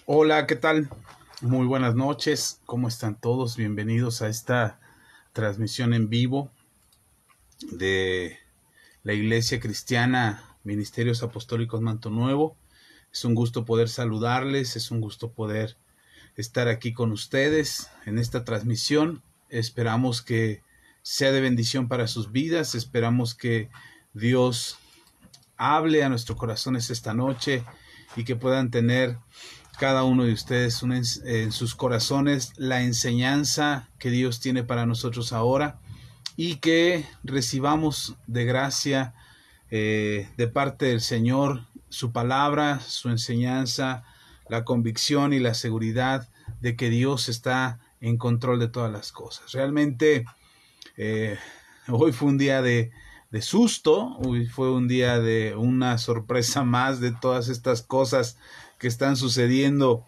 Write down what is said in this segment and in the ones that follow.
Hola, ¿qué tal? Muy buenas noches. ¿Cómo están todos? Bienvenidos a esta transmisión en vivo de la Iglesia Cristiana Ministerios Apostólicos Manto Nuevo. Es un gusto poder saludarles, es un gusto poder estar aquí con ustedes en esta transmisión. Esperamos que sea de bendición para sus vidas. Esperamos que Dios hable a nuestros corazones esta noche y que puedan tener cada uno de ustedes en sus corazones la enseñanza que Dios tiene para nosotros ahora y que recibamos de gracia de parte del Señor su palabra, su enseñanza, la convicción y la seguridad de que Dios está en control de todas las cosas. Realmente eh, hoy fue un día de susto, hoy fue un día de una sorpresa más de todas estas cosas que están sucediendo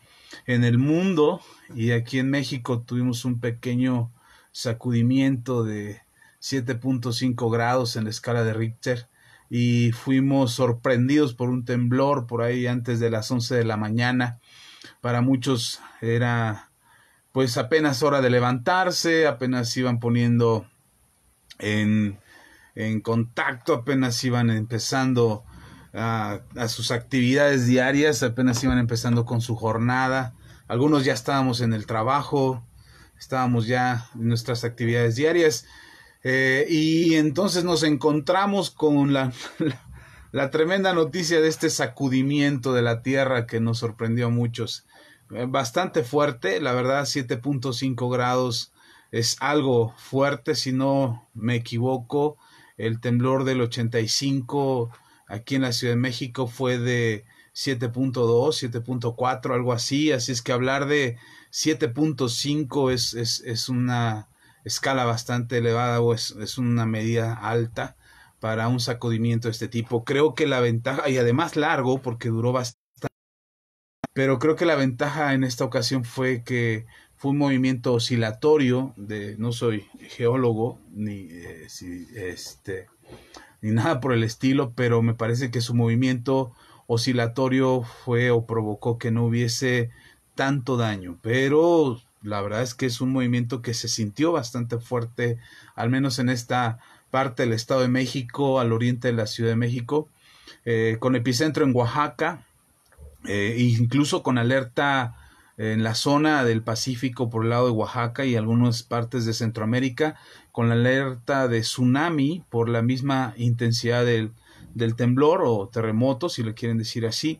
en el mundo, y aquí en México tuvimos un pequeño sacudimiento de 7.5 grados en la escala de Richter y fuimos sorprendidos por un temblor por ahí antes de las 11 de la mañana. Para muchos era pues apenas hora de levantarse, apenas iban poniendo en, en contacto, apenas iban empezando a sus actividades diarias, apenas iban empezando con su jornada. Algunos ya estábamos en el trabajo, estábamos ya en nuestras actividades diarias, y entonces nos encontramos con la tremenda noticia de este sacudimiento de la tierra que nos sorprendió a muchos. Bastante fuerte, la verdad. 7.5 grados es algo fuerte, si no me equivoco. El temblor del 85 aquí en la Ciudad de México fue de 7.2, 7.4, algo así. Así es que hablar de 7.5 es una escala bastante elevada, o es una medida alta para un sacudimiento de este tipo. Creo que la ventaja, y además largo porque duró bastante, pero creo que la ventaja en esta ocasión fue que fue un movimiento oscilatorio. No soy geólogo ni nada por el estilo, pero me parece que su movimiento oscilatorio fue o provocó que no hubiese tanto daño. Pero la verdad es que es un movimiento que se sintió bastante fuerte, al menos en esta parte del Estado de México, al oriente de la Ciudad de México, con epicentro en Oaxaca, incluso con alerta en la zona del Pacífico por el lado de Oaxaca y algunas partes de Centroamérica, con la alerta de tsunami por la misma intensidad del temblor o terremoto, si lo quieren decir así.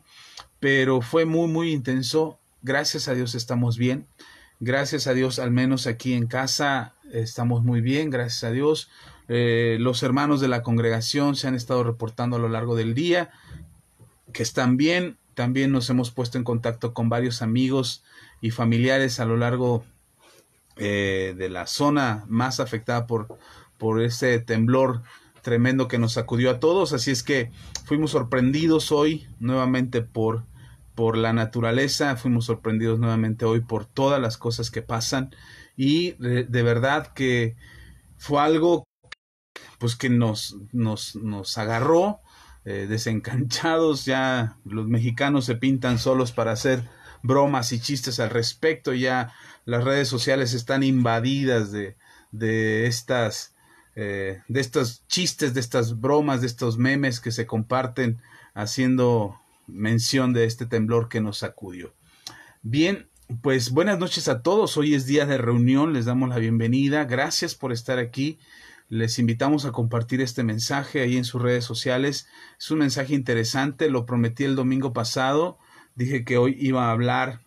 Pero fue muy, muy intenso. Gracias a Dios estamos bien. Gracias a Dios, al menos aquí en casa, estamos muy bien, gracias a Dios. Los hermanos de la congregación se han estado reportando a lo largo del día que están bien. También nos hemos puesto en contacto con varios amigos y familiares a lo largo de la zona más afectada por ese temblor tremendo que nos sacudió a todos. Así es que fuimos sorprendidos hoy nuevamente por la naturaleza, fuimos sorprendidos nuevamente hoy por todas las cosas que pasan, y de verdad que fue algo pues que nos agarró desencanchados. Ya los mexicanos se pintan solos para hacer bromas y chistes al respecto. Ya las redes sociales están invadidas de estos chistes, de estas bromas, de estos memes que se comparten haciendo mención de este temblor que nos sacudió. Bien, pues buenas noches a todos. Hoy es día de reunión, les damos la bienvenida. Gracias por estar aquí. Les invitamos a compartir este mensaje ahí en sus redes sociales. Es un mensaje interesante, lo prometí el domingo pasado. Dije que hoy iba a hablar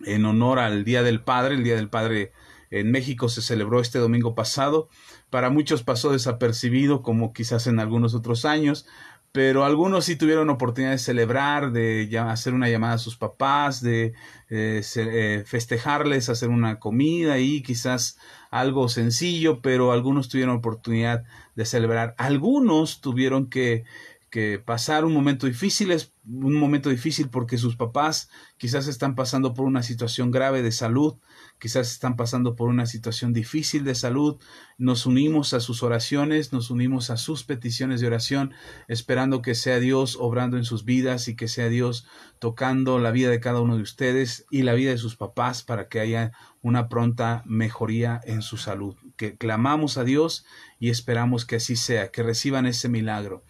en honor al Día del Padre. El Día del Padre en México se celebró este domingo pasado. Para muchos pasó desapercibido, como quizás en algunos otros años, pero algunos sí tuvieron oportunidad de celebrar, de hacer una llamada a sus papás, de festejarles, hacer una comida y quizás algo sencillo, pero algunos tuvieron oportunidad de celebrar. Algunos tuvieron pasar un momento difícil es un momento difícil porque sus papás quizás están pasando por una situación grave de salud, quizás están pasando por una situación difícil de salud. Nos unimos a sus oraciones, nos unimos a sus peticiones de oración, esperando que sea Dios obrando en sus vidas y que sea Dios tocando la vida de cada uno de ustedes y la vida de sus papás para que haya una pronta mejoría en su salud. Que clamamos a Dios y esperamos que así sea, que reciban ese milagro.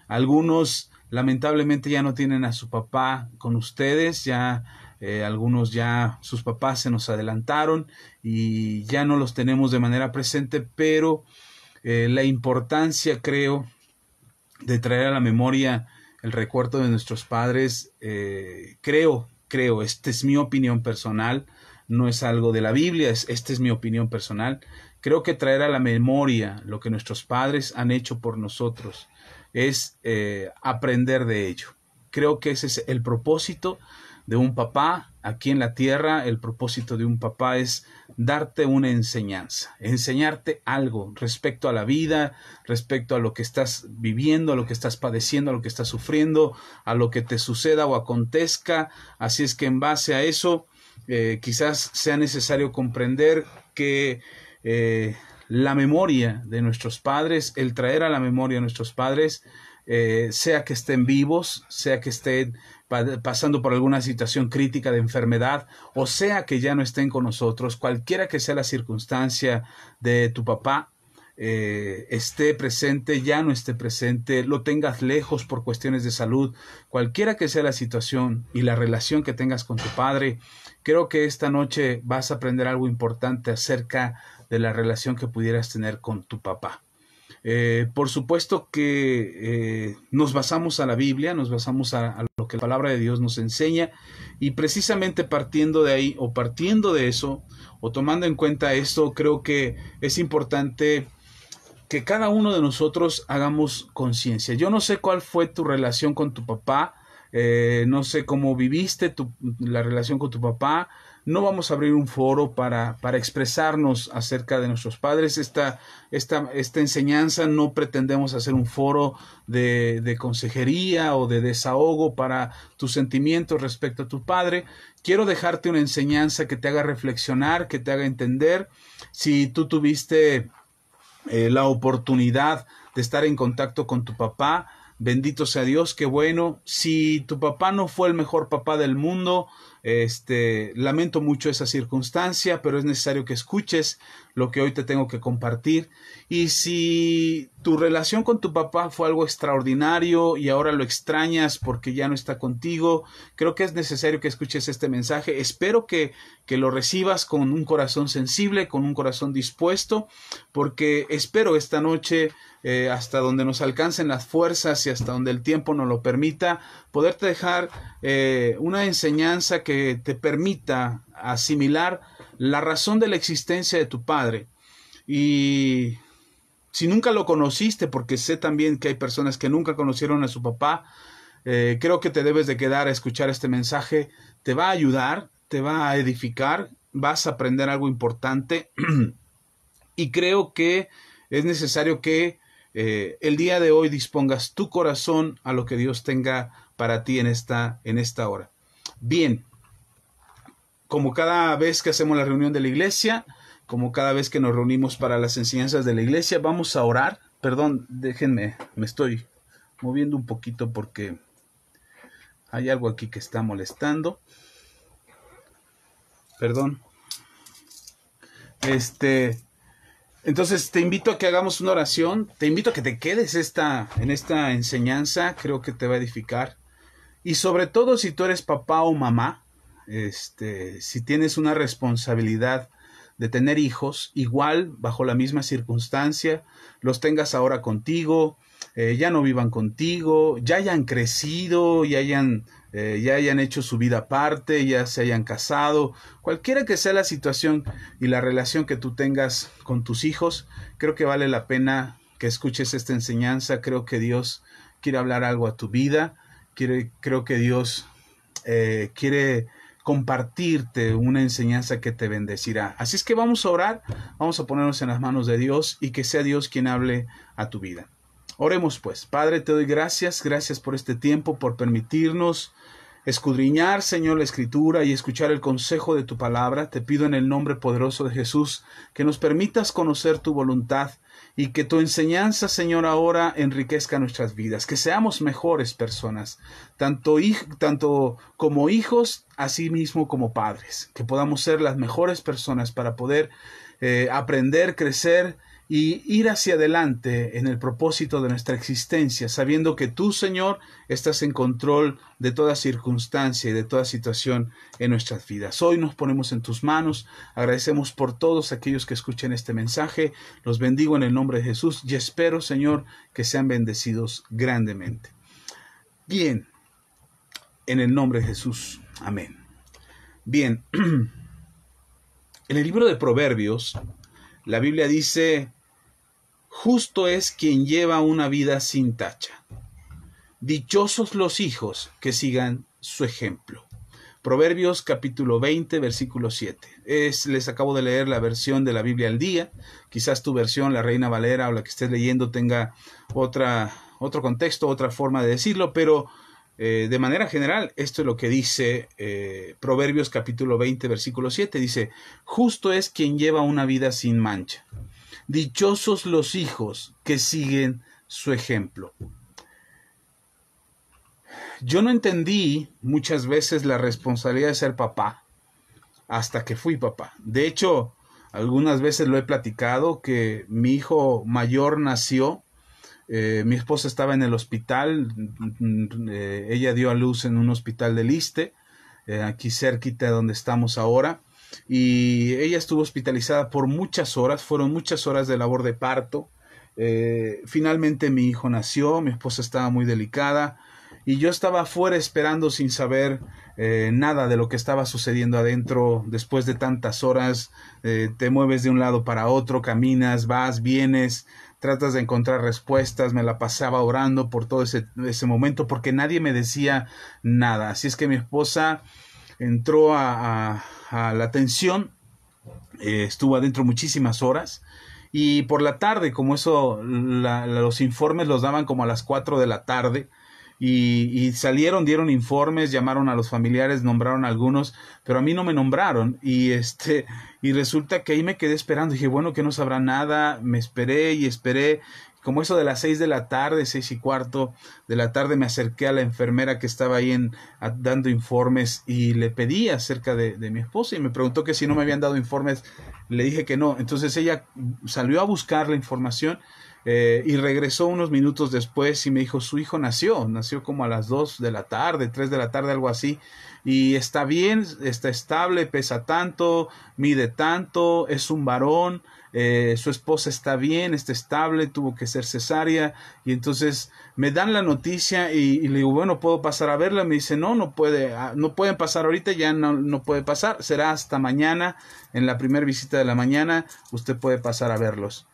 Algunos lamentablemente ya no tienen a su papá con ustedes, algunos ya sus papás se nos adelantaron y ya no los tenemos de manera presente, pero la importancia, creo, de traer a la memoria el recuerdo de nuestros padres, creo, esta es mi opinión personal, no es algo de la Biblia, esta es mi opinión personal. Creo que traer a la memoria lo que nuestros padres han hecho por nosotros es aprender de ello. Creo que ese es el propósito de un papá aquí en la tierra. El propósito de un papá es darte una enseñanza, enseñarte algo respecto a la vida, respecto a lo que estás viviendo, a lo que estás padeciendo, a lo que estás sufriendo, a lo que te suceda o acontezca. Así es que en base a eso, quizás sea necesario comprender que la memoria de nuestros padres, el traer a la memoria a nuestros padres, sea que estén vivos, sea que estén pasando por alguna situación crítica de enfermedad, o sea que ya no estén con nosotros, cualquiera que sea la circunstancia de tu papá, esté presente, ya no esté presente, lo tengas lejos por cuestiones de salud, cualquiera que sea la situación y la relación que tengas con tu padre, creo que esta noche vas a aprender algo importante acerca de la relación que pudieras tener con tu papá. Por supuesto que nos basamos a la Biblia, nos basamos a lo que la palabra de Dios nos enseña, y precisamente partiendo de ahí o partiendo de eso o tomando en cuenta esto, creo que es importante que cada uno de nosotros hagamos conciencia. Yo no sé cuál fue tu relación con tu papá, no sé cómo viviste la relación con tu papá. No vamos a abrir un foro para expresarnos acerca de nuestros padres. Esta enseñanza no pretendemos hacer un foro de consejería o de desahogo para tus sentimientos respecto a tu padre. Quiero dejarte una enseñanza que te haga reflexionar, que te haga entender. Si tú tuviste la oportunidad de estar en contacto con tu papá, bendito sea Dios, qué bueno. Si tu papá no fue el mejor papá del mundo, lamento mucho esa circunstancia, pero es necesario que escuches lo que hoy te tengo que compartir. Y si tu relación con tu papá fue algo extraordinario y ahora lo extrañas porque ya no está contigo, creo que es necesario que escuches este mensaje. Espero que lo recibas con un corazón sensible, con un corazón dispuesto, porque espero esta noche, hasta donde nos alcancen las fuerzas y hasta donde el tiempo nos lo permita, poderte dejar una enseñanza que te permita asimilar la razón de la existencia de tu padre. Y si nunca lo conociste, porque sé también que hay personas que nunca conocieron a su papá, creo que te debes de quedar a escuchar este mensaje. Te va a ayudar, te va a edificar, vas a aprender algo importante y creo que es necesario que el día de hoy dispongas tu corazón a lo que Dios tenga para ti en esta hora. Bien, como cada vez que hacemos la reunión de la iglesia, como cada vez que nos reunimos para las enseñanzas de la iglesia, vamos a orar. Perdón, déjenme, me estoy moviendo un poquito porque hay algo aquí que está molestando. Perdón. Entonces te invito a que hagamos una oración, te invito a que te quedes en esta enseñanza, creo que te va a edificar. Y sobre todo si tú eres papá o mamá, si tienes una responsabilidad de tener hijos, igual, bajo la misma circunstancia, los tengas ahora contigo, ya no vivan contigo, ya hayan crecido, ya hayan hecho su vida aparte, ya se hayan casado, cualquiera que sea la situación y la relación que tú tengas con tus hijos, creo que vale la pena que escuches esta enseñanza. Creo que Dios quiere hablar algo a tu vida, creo que Dios quiere compartirte una enseñanza que te bendecirá. Así es que vamos a orar, vamos a ponernos en las manos de Dios y que sea Dios quien hable a tu vida. Oremos pues. Padre, te doy gracias por este tiempo, por permitirnos escudriñar, Señor, la Escritura y escuchar el consejo de tu palabra. Te pido en el nombre poderoso de Jesús que nos permitas conocer tu voluntad y que tu enseñanza, Señor, ahora enriquezca nuestras vidas, que seamos mejores personas, tanto como hijos, así mismo como padres, que podamos ser las mejores personas para poder aprender, crecer y ir hacia adelante en el propósito de nuestra existencia, sabiendo que tú, Señor, estás en control de toda circunstancia y de toda situación en nuestras vidas. Hoy nos ponemos en tus manos, agradecemos por todos aquellos que escuchen este mensaje, los bendigo en el nombre de Jesús y espero, Señor, que sean bendecidos grandemente. Bien, en el nombre de Jesús, amén. Bien, en el libro de Proverbios, la Biblia dice: justo es quien lleva una vida sin tacha. Dichosos los hijos que sigan su ejemplo. Proverbios capítulo 20, versículo 7. Les acabo de leer la versión de la Biblia al día. Quizás tu versión, la Reina Valera o la que estés leyendo, tenga otro contexto, otra forma de decirlo, pero de manera general, esto es lo que dice Proverbios capítulo 20, versículo 7. Dice: justo es quien lleva una vida sin mancha. Dichosos los hijos que siguen su ejemplo. Yo no entendí muchas veces la responsabilidad de ser papá hasta que fui papá. De hecho, algunas veces lo he platicado, que mi hijo mayor nació, mi esposa estaba en el hospital, ella dio a luz en un hospital del Iste, aquí cerquita de donde estamos ahora, y ella estuvo hospitalizada por muchas horas, fueron muchas horas de labor de parto. Finalmente mi hijo nació, mi esposa estaba muy delicada y yo estaba afuera esperando sin saber nada de lo que estaba sucediendo adentro. Después de tantas horas, te mueves de un lado para otro, caminas, vas, vienes, tratas de encontrar respuestas. Me la pasaba orando por todo ese momento porque nadie me decía nada. Así es que mi esposa entró a la atención, estuvo adentro muchísimas horas. Y por la tarde, como eso, los informes los daban como a las 4 de la tarde, y salieron, dieron informes, llamaron a los familiares, nombraron a algunos, pero a mí no me nombraron, y resulta que ahí me quedé esperando. Dije, bueno, que no sabrá nada. Me esperé y esperé. Como eso de las 6 de la tarde, 6:15 de la tarde, me acerqué a la enfermera que estaba ahí dando informes y le pedí acerca de mi esposa, y me preguntó que si no me habían dado informes. Le dije que no. Entonces ella salió a buscar la información y regresó unos minutos después y me dijo: su hijo nació como a las 2 de la tarde, 3 de la tarde, algo así, y está bien, está estable, pesa tanto, mide tanto, es un varón. Su esposa está bien, está estable, tuvo que ser cesárea. Y entonces me dan la noticia y le digo, bueno, ¿puedo pasar a verla? Me dice, no pueden pasar ahorita, ya no puede pasar, será hasta mañana, en la primera visita de la mañana, usted puede pasar a verlos.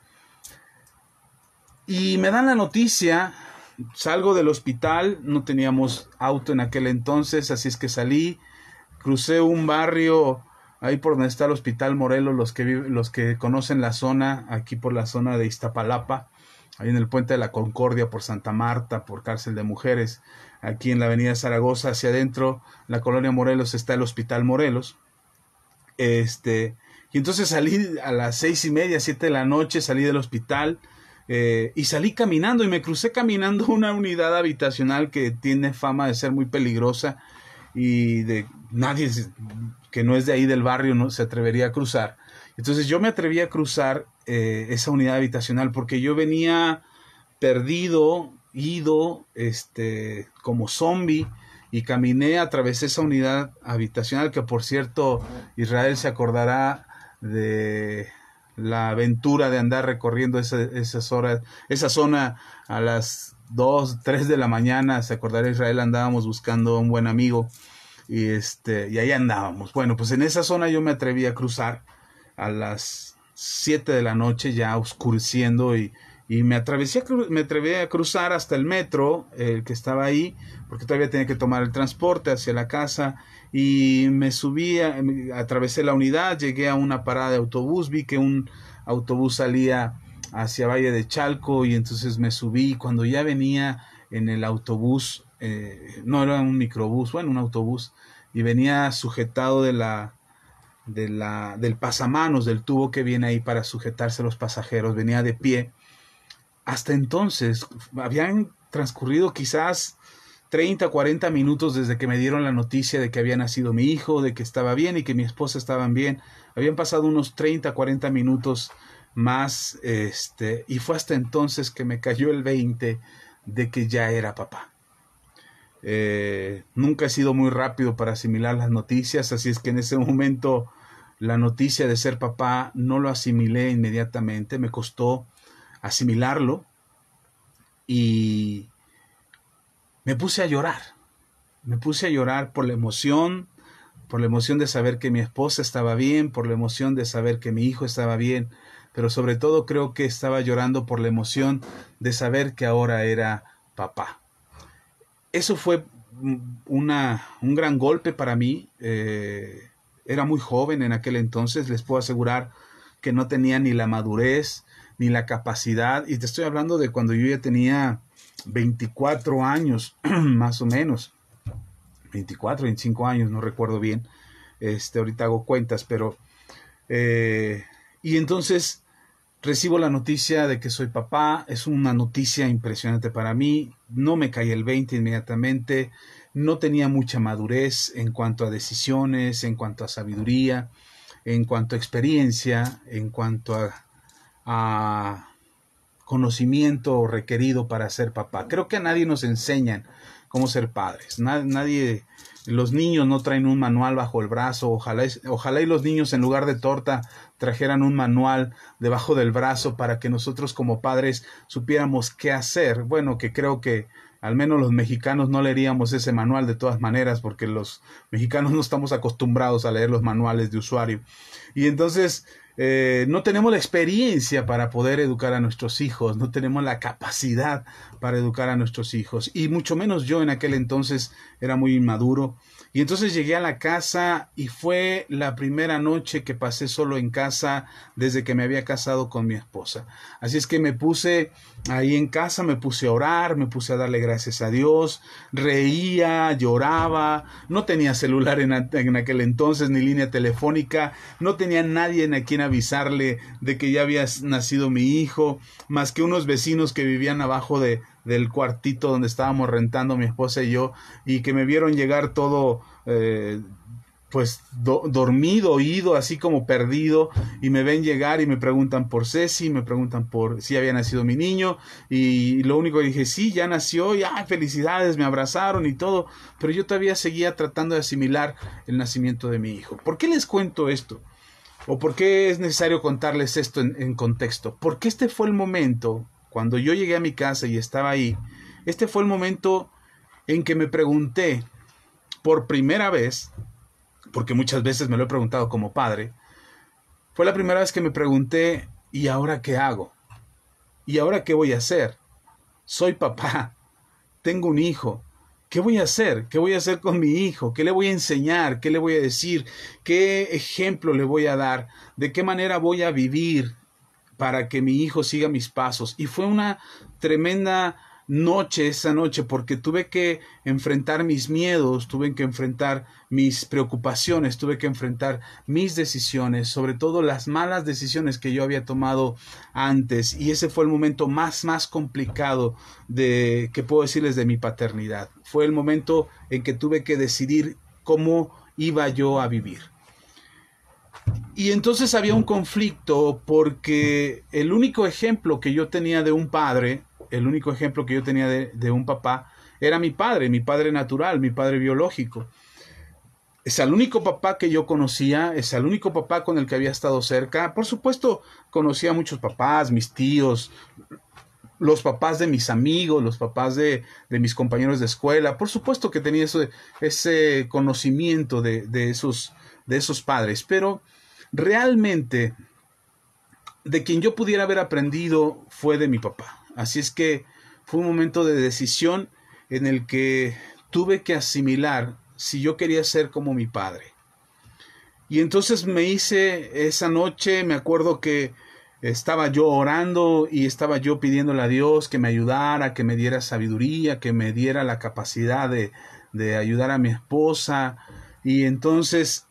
Y me dan la noticia, salgo del hospital, no teníamos auto en aquel entonces, así es que salí, crucé un barrio ahí por donde está el Hospital Morelos, los que conocen la zona, aquí por la zona de Iztapalapa, ahí en el Puente de la Concordia, por Santa Marta, por Cárcel de Mujeres, aquí en la Avenida Zaragoza, hacia adentro, la colonia Morelos, está el Hospital Morelos. Y entonces salí a las 6:30, 7 de la noche, salí del hospital, y salí caminando, y me crucé caminando una unidad habitacional que tiene fama de ser muy peligrosa, y de nadie que no es de ahí del barrio no se atrevería a cruzar. Entonces yo me atreví a cruzar esa unidad habitacional porque yo venía perdido, ido, como zombie, y caminé, atravesé esa unidad habitacional, que por cierto Israel se acordará de la aventura de andar recorriendo esas horas, esa zona a las 2, 3 de la mañana. Se acordará Israel, andábamos buscando a un buen amigo y ahí andábamos. Bueno, pues en esa zona yo me atreví a cruzar a las 7 de la noche, ya oscureciendo, y me atreví a cruzar hasta el metro, que estaba ahí, porque todavía tenía que tomar el transporte hacia la casa, y me subí, atravesé la unidad, llegué a una parada de autobús, vi que un autobús salía hacia Valle de Chalco, y entonces me subí. Cuando ya venía en el autobús, no era un microbús, bueno, un autobús, y venía sujetado del pasamanos, del tubo que viene ahí para sujetarse los pasajeros, venía de pie. Hasta entonces habían transcurrido quizás 30, 40 minutos desde que me dieron la noticia de que había nacido mi hijo, de que estaba bien y que mi esposa estaban bien. Habían pasado unos 30, 40 minutos más, y fue hasta entonces que me cayó el 20 de que ya era papá. Nunca he sido muy rápido para asimilar las noticias, así es que en ese momento la noticia de ser papá no lo asimilé inmediatamente, me costó asimilarlo y me puse a llorar. Me puse a llorar por la emoción de saber que mi esposa estaba bien, por la emoción de saber que mi hijo estaba bien, pero sobre todo creo que estaba llorando por la emoción de saber que ahora era papá. Eso fue un gran golpe para mí. Era muy joven en aquel entonces, les puedo asegurar que no tenía ni la madurez ni la capacidad, y te estoy hablando de cuando yo ya tenía 24 años, más o menos, 24, 25 años, no recuerdo bien, ahorita hago cuentas, pero, y entonces recibo la noticia de que soy papá. Es una noticia impresionante para mí, no me cae el 20 inmediatamente, no tenía mucha madurez en cuanto a decisiones, en cuanto a sabiduría, en cuanto a experiencia, en cuanto a conocimiento requerido para ser papá. Creo que a nadie nos enseñan cómo ser padres. Nadie, los niños no traen un manual bajo el brazo. Ojalá y los niños en lugar de torta trajeran un manual debajo del brazo para que nosotros como padres supiéramos qué hacer. Bueno, que creo que al menos los mexicanos no leeríamos ese manual de todas maneras, porque los mexicanos no estamos acostumbrados a leer los manuales de usuario. Y entonces no tenemos la experiencia para poder educar a nuestros hijos, no tenemos la capacidad para educar a nuestros hijos, y mucho menos yo en aquel entonces era muy inmaduro. Y entonces llegué a la casa y fue la primera noche que pasé solo en casa desde que me había casado con mi esposa. Así es que me puse ahí en casa, me puse a orar, me puse a darle gracias a Dios, reía, lloraba, no tenía celular en aquel entonces, ni línea telefónica, no tenía nadie a quien avisarle de que ya había nacido mi hijo, más que unos vecinos que vivían abajo del cuartito donde estábamos rentando mi esposa y yo, y que me vieron llegar todo dormido, ido, así como perdido, y me ven llegar y me preguntan por Ceci, me preguntan por si había nacido mi niño, y lo único que dije, sí, ya nació, y felicidades, me abrazaron y todo, pero yo todavía seguía tratando de asimilar el nacimiento de mi hijo. ¿Por qué les cuento esto? ¿O por qué es necesario contarles esto en contexto? Porque este fue el momento, cuando yo llegué a mi casa y estaba ahí, este fue el momento en que me pregunté por primera vez, porque muchas veces me lo he preguntado como padre, fue la primera vez que me pregunté, ¿y ahora qué hago? ¿Y ahora qué voy a hacer? Soy papá, tengo un hijo. ¿Qué voy a hacer? ¿Qué voy a hacer con mi hijo? ¿Qué le voy a enseñar? ¿Qué le voy a decir? ¿Qué ejemplo le voy a dar? ¿De qué manera voy a vivir para que mi hijo siga mis pasos? Y fue una tremenda noche esa noche, porque tuve que enfrentar mis miedos, tuve que enfrentar mis preocupaciones, tuve que enfrentar mis decisiones, sobre todo las malas decisiones que yo había tomado antes, y ese fue el momento más complicado que puedo decirles de mi paternidad. Fue el momento en que tuve que decidir cómo iba yo a vivir. Y entonces había un conflicto, porque el único ejemplo que yo tenía de un padre, el único ejemplo que yo tenía de un papá, era mi padre natural, mi padre biológico. Es el único papá que yo conocía, es el único papá con el que había estado cerca. Por supuesto, conocía a muchos papás, mis tíos, los papás de mis amigos, los papás de mis compañeros de escuela. Por supuesto que tenía ese conocimiento de esos padres, pero realmente de quien yo pudiera haber aprendido fue de mi papá. Así es que fue un momento de decisión en el que tuve que asimilar si yo quería ser como mi padre. Y entonces me hice esa noche, me acuerdo que estaba yo orando y estaba yo pidiéndole a Dios que me ayudara, que me diera sabiduría, que me diera la capacidad de ayudar a mi esposa. Y entonces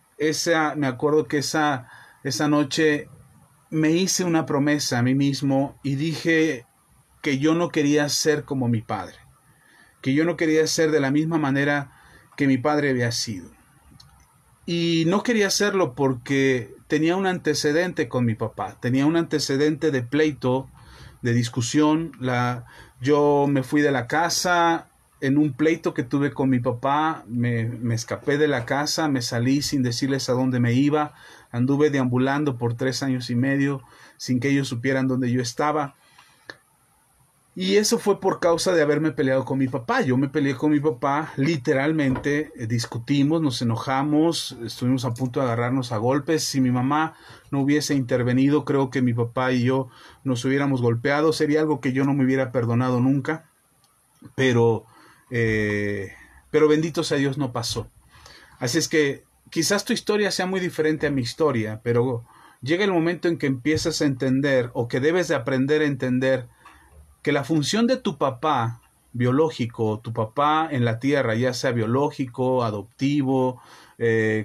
me acuerdo que esa noche me hice una promesa a mí mismo y dije que yo no quería ser como mi padre, que yo no quería ser de la misma manera que mi padre había sido. Y no quería hacerlo porque tenía un antecedente con mi papá, tenía un antecedente de pleito, de discusión. Yo me fui de la casa en un pleito que tuve con mi papá, me escapé de la casa, me salí sin decirles a dónde me iba, anduve deambulando por 3 años y medio sin que ellos supieran dónde yo estaba. Y eso fue por causa de haberme peleado con mi papá. Yo me peleé con mi papá, literalmente, discutimos, nos enojamos, estuvimos a punto de agarrarnos a golpes. Si mi mamá no hubiese intervenido, creo que mi papá y yo nos hubiéramos golpeado. Sería algo que yo no me hubiera perdonado nunca, pero bendito sea Dios, no pasó. Así es que quizás tu historia sea muy diferente a mi historia, pero llega el momento en que empiezas a entender, o que debes de aprender a entender, que la función de tu papá biológico, tu papá en la tierra, ya sea biológico, adoptivo,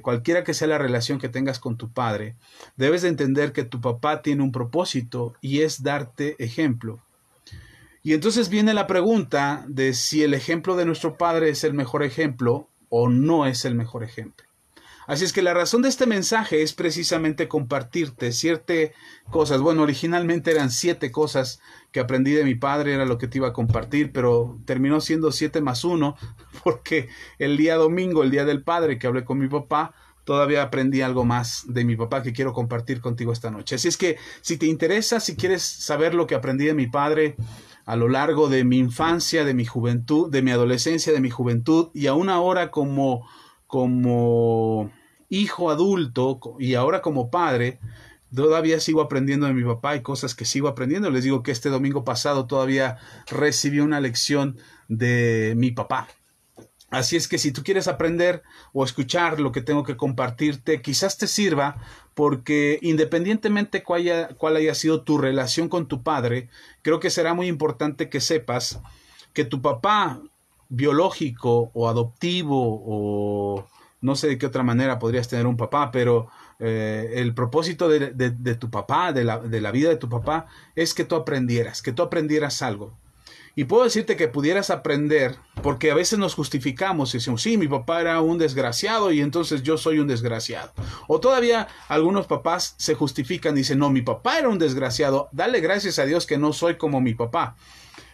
cualquiera que sea la relación que tengas con tu padre, debes de entender que tu papá tiene un propósito y es darte ejemplo. Y entonces viene la pregunta de si el ejemplo de nuestro padre es el mejor ejemplo o no es el mejor ejemplo. Así es que la razón de este mensaje es precisamente compartirte 7 cosas. Bueno, originalmente eran 7 cosas que aprendí de mi padre, era lo que te iba a compartir, pero terminó siendo 7 más 1, porque el día domingo, el día del padre, que hablé con mi papá, todavía aprendí algo más de mi papá que quiero compartir contigo esta noche. Así es que si te interesa, si quieres saber lo que aprendí de mi padre a lo largo de mi infancia, de mi juventud, de mi adolescencia, de mi juventud, y aún ahora como hijo adulto y ahora como padre, todavía sigo aprendiendo de mi papá y cosas que sigo aprendiendo. Les digo que este domingo pasado todavía recibí una lección de mi papá. Así es que si tú quieres aprender o escuchar lo que tengo que compartirte, quizás te sirva, porque independientemente cuál haya sido tu relación con tu padre, creo que será muy importante que sepas que tu papá biológico o adoptivo, o no sé de qué otra manera podrías tener un papá, pero el propósito de tu papá, de la vida de tu papá, es que tú aprendieras algo. Y puedo decirte que pudieras aprender, porque a veces nos justificamos y decimos, sí, mi papá era un desgraciado y entonces yo soy un desgraciado. O todavía algunos papás se justifican y dicen, no, mi papá era un desgraciado, dale gracias a Dios que no soy como mi papá.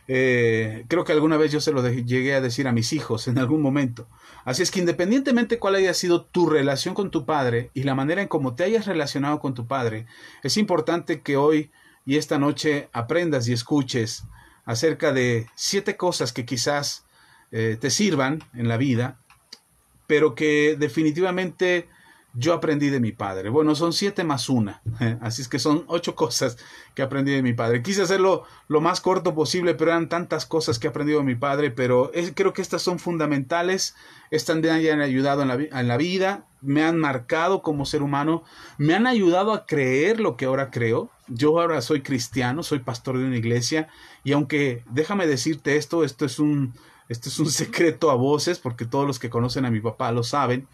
Creo que alguna vez yo se lo llegué a decir a mis hijos en algún momento. Así es que independientemente cuál haya sido tu relación con tu padre y la manera en cómo te hayas relacionado con tu padre, es importante que hoy y esta noche aprendas y escuches acerca de 7 cosas que quizás te sirvan en la vida, pero que definitivamente yo aprendí de mi padre. Bueno, son 7 más 1, así es que son 8 cosas que aprendí de mi padre. Quise hacerlo lo más corto posible, pero eran tantas cosas que he aprendido de mi padre, pero creo que estas son fundamentales, estas me han ayudado en la vida, me han marcado como ser humano, me han ayudado a creer lo que ahora creo. Yo ahora soy cristiano, soy pastor de una iglesia, y aunque déjame decirte esto es un secreto a voces, porque todos los que conocen a mi papá lo saben,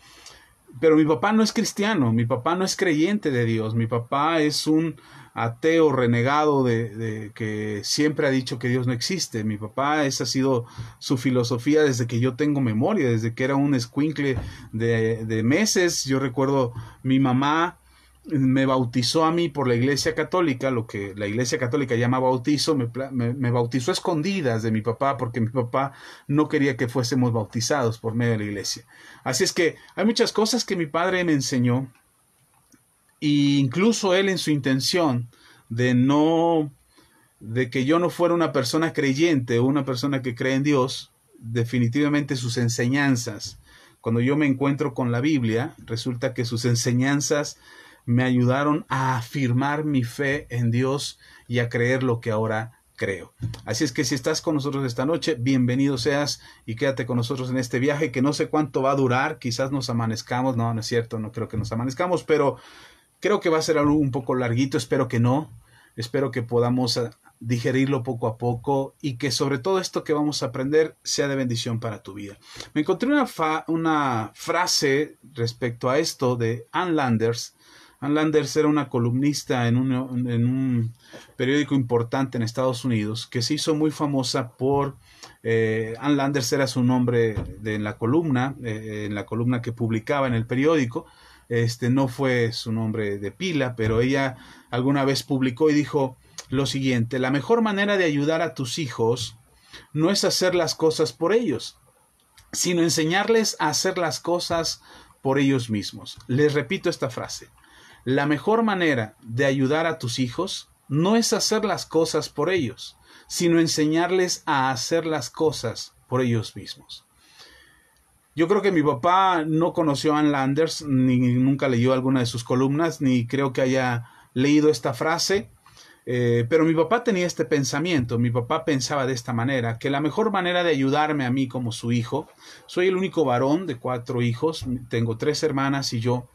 pero mi papá no es cristiano, mi papá no es creyente de Dios, mi papá es un ateo renegado de que siempre ha dicho que Dios no existe. Mi papá, esa ha sido su filosofía desde que yo tengo memoria, desde que era un escuincle de meses. Yo recuerdo mi mamá me bautizó a mí por la Iglesia Católica, lo que la Iglesia Católica llama bautizo, me bautizó a escondidas de mi papá, porque mi papá no quería que fuésemos bautizados por medio de la iglesia. Así es que hay muchas cosas que mi padre me enseñó, e incluso él en su intención de que yo no fuera una persona creyente o una persona que cree en Dios, definitivamente sus enseñanzas, cuando yo me encuentro con la Biblia, resulta que sus enseñanzas me ayudaron a afirmar mi fe en Dios y a creer lo que ahora creo. Así es que si estás con nosotros esta noche, bienvenido seas y quédate con nosotros en este viaje que no sé cuánto va a durar, quizás nos amanezcamos, no es cierto, no creo que nos amanezcamos, pero creo que va a ser algo un poco larguito, espero que no. Espero que podamos digerirlo poco a poco y que sobre todo esto que vamos a aprender sea de bendición para tu vida. Me encontré una frase respecto a esto de Ann Landers. Ann Landers era una columnista en un periódico importante en Estados Unidos que se hizo muy famosa por... Ann Landers era su nombre en la columna que publicaba en el periódico. No fue su nombre de pila, pero ella alguna vez publicó y dijo lo siguiente: la mejor manera de ayudar a tus hijos no es hacer las cosas por ellos, sino enseñarles a hacer las cosas por ellos mismos. Les repito esta frase: la mejor manera de ayudar a tus hijos no es hacer las cosas por ellos, sino enseñarles a hacer las cosas por ellos mismos. Yo creo que mi papá no conoció a Ann Landers, ni nunca leyó alguna de sus columnas, ni creo que haya leído esta frase, pero mi papá tenía este pensamiento. Mi papá pensaba de esta manera, que la mejor manera de ayudarme a mí como su hijo, soy el único varón de 4 hijos, tengo 3 hermanas y yo,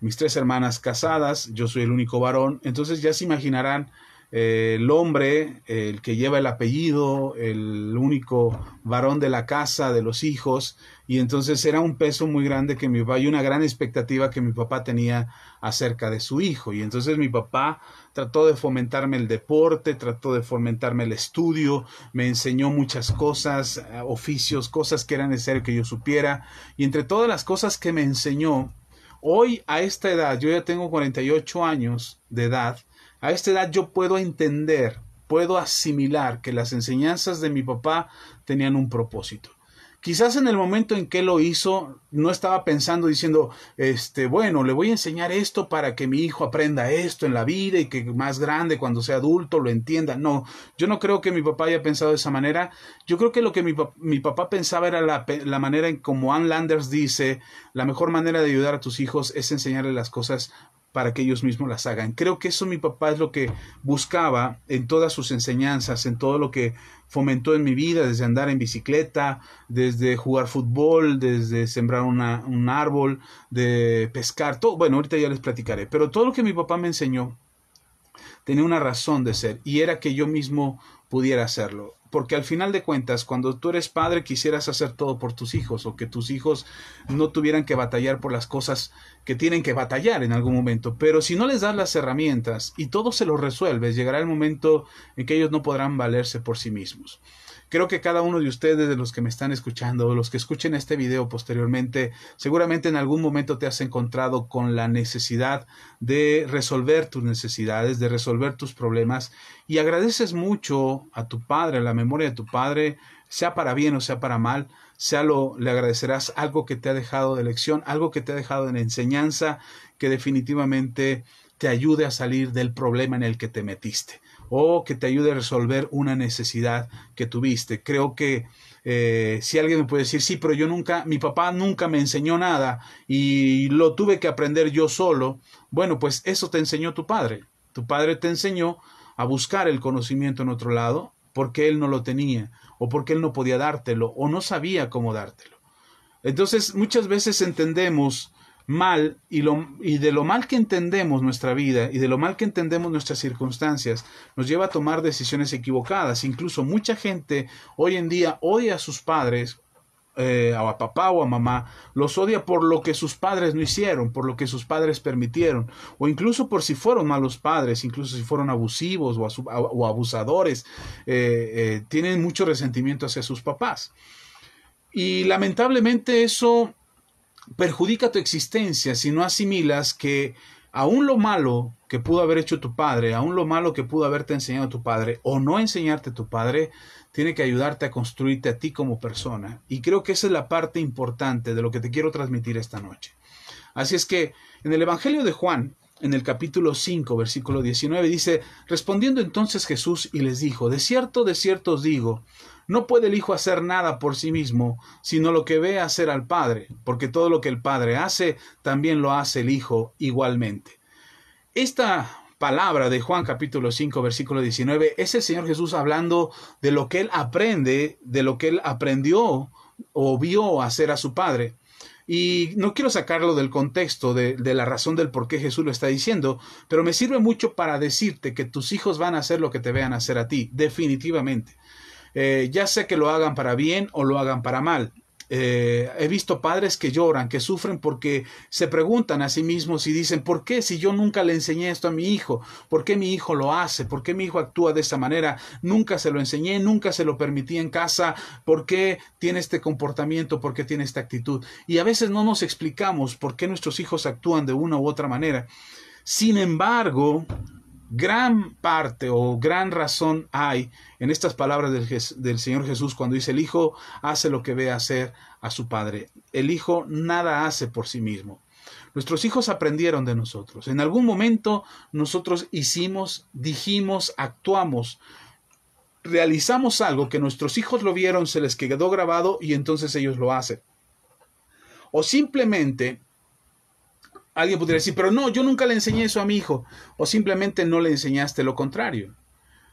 mis 3 hermanas casadas, yo soy el único varón, entonces ya se imaginarán el hombre, el que lleva el apellido, el único varón de la casa, de los hijos, y entonces era un peso muy grande que mi papá, y una gran expectativa que mi papá tenía acerca de su hijo, y entonces mi papá trató de fomentarme el deporte, trató de fomentarme el estudio, me enseñó muchas cosas, oficios, cosas que era necesario que yo supiera, y entre todas las cosas que me enseñó, hoy a esta edad, yo ya tengo 48 años de edad, a esta edad yo puedo entender, puedo asimilar que las enseñanzas de mi papá tenían un propósito. Quizás en el momento en que lo hizo, no estaba pensando diciendo, bueno, le voy a enseñar esto para que mi hijo aprenda esto en la vida y que más grande, cuando sea adulto, lo entienda. No, yo no creo que mi papá haya pensado de esa manera. Yo creo que lo que mi papá pensaba era la manera en como Ann Landers dice, la mejor manera de ayudar a tus hijos es enseñarles las cosas para que ellos mismos las hagan. Creo que eso mi papá es lo que buscaba en todas sus enseñanzas, en todo lo que fomentó en mi vida, desde andar en bicicleta, desde jugar fútbol, desde sembrar un árbol, de pescar, todo. Bueno, ahorita ya les platicaré, pero todo lo que mi papá me enseñó tenía una razón de ser, y era que yo mismo pudiera hacerlo. Porque al final de cuentas, cuando tú eres padre, quisieras hacer todo por tus hijos, o que tus hijos no tuvieran que batallar por las cosas que tienen que batallar en algún momento. Pero si no les das las herramientas y todo se lo resuelves, llegará el momento en que ellos no podrán valerse por sí mismos. Creo que cada uno de ustedes, de los que me están escuchando, o los que escuchen este video posteriormente, seguramente en algún momento te has encontrado con la necesidad de resolver tus necesidades, de resolver tus problemas, y agradeces mucho a tu padre, a la memoria de tu padre, sea para bien o sea para mal, le agradecerás algo que te ha dejado de lección, algo que te ha dejado de enseñanza, que definitivamente te ayude a salir del problema en el que te metiste, o que te ayude a resolver una necesidad que tuviste. Creo que si alguien me puede decir, sí, pero mi papá nunca me enseñó nada y lo tuve que aprender yo solo, bueno, pues eso te enseñó tu padre. Tu padre te enseñó a buscar el conocimiento en otro lado porque él no lo tenía, o porque él no podía dártelo, o no sabía cómo dártelo. Entonces, muchas veces entendemos mal, y de lo mal que entendemos nuestra vida y de lo mal que entendemos nuestras circunstancias, nos lleva a tomar decisiones equivocadas. Incluso mucha gente hoy en día odia a sus padres, a papá o a mamá, los odia por lo que sus padres no hicieron, por lo que sus padres permitieron, o incluso por si fueron malos padres, incluso si fueron abusivos o abusadores, tienen mucho resentimiento hacia sus papás. Y lamentablemente eso perjudica tu existencia si no asimilas que aún lo malo que pudo haber hecho tu padre, aún lo malo que pudo haberte enseñado tu padre o no enseñarte tu padre, tiene que ayudarte a construirte a ti como persona. Y creo que esa es la parte importante de lo que te quiero transmitir esta noche. Así es que en el Evangelio de Juan, en el capítulo 5, versículo 19, dice: respondiendo entonces Jesús y les dijo, de cierto os digo, no puede el Hijo hacer nada por sí mismo, sino lo que ve hacer al Padre, porque todo lo que el Padre hace, también lo hace el Hijo igualmente. Esta palabra de Juan capítulo 5, versículo 19, es el Señor Jesús hablando de lo que Él aprende, de lo que Él aprendió o vio hacer a su Padre. Y no quiero sacarlo del contexto de la razón del por qué Jesús lo está diciendo, pero me sirve mucho para decirte que tus hijos van a hacer lo que te vean hacer a ti, definitivamente. Ya sea que lo hagan para bien o lo hagan para mal. He visto padres que lloran, que sufren porque se preguntan a sí mismos y dicen, ¿por qué si yo nunca le enseñé esto a mi hijo? ¿Por qué mi hijo lo hace? ¿Por qué mi hijo actúa de esta manera? Nunca se lo enseñé, nunca se lo permití en casa. ¿Por qué tiene este comportamiento? ¿Por qué tiene esta actitud? Y a veces no nos explicamos por qué nuestros hijos actúan de una u otra manera. Sin embargo, gran parte o gran razón hay en estas palabras del Señor Jesús cuando dice el hijo hace lo que ve hacer a su padre. El hijo nada hace por sí mismo. Nuestros hijos aprendieron de nosotros. En algún momento nosotros hicimos, dijimos, actuamos, realizamos algo que nuestros hijos lo vieron, se les quedó grabado y entonces ellos lo hacen. O simplemente alguien podría decir, pero no, yo nunca le enseñé eso a mi hijo. O simplemente no le enseñaste lo contrario.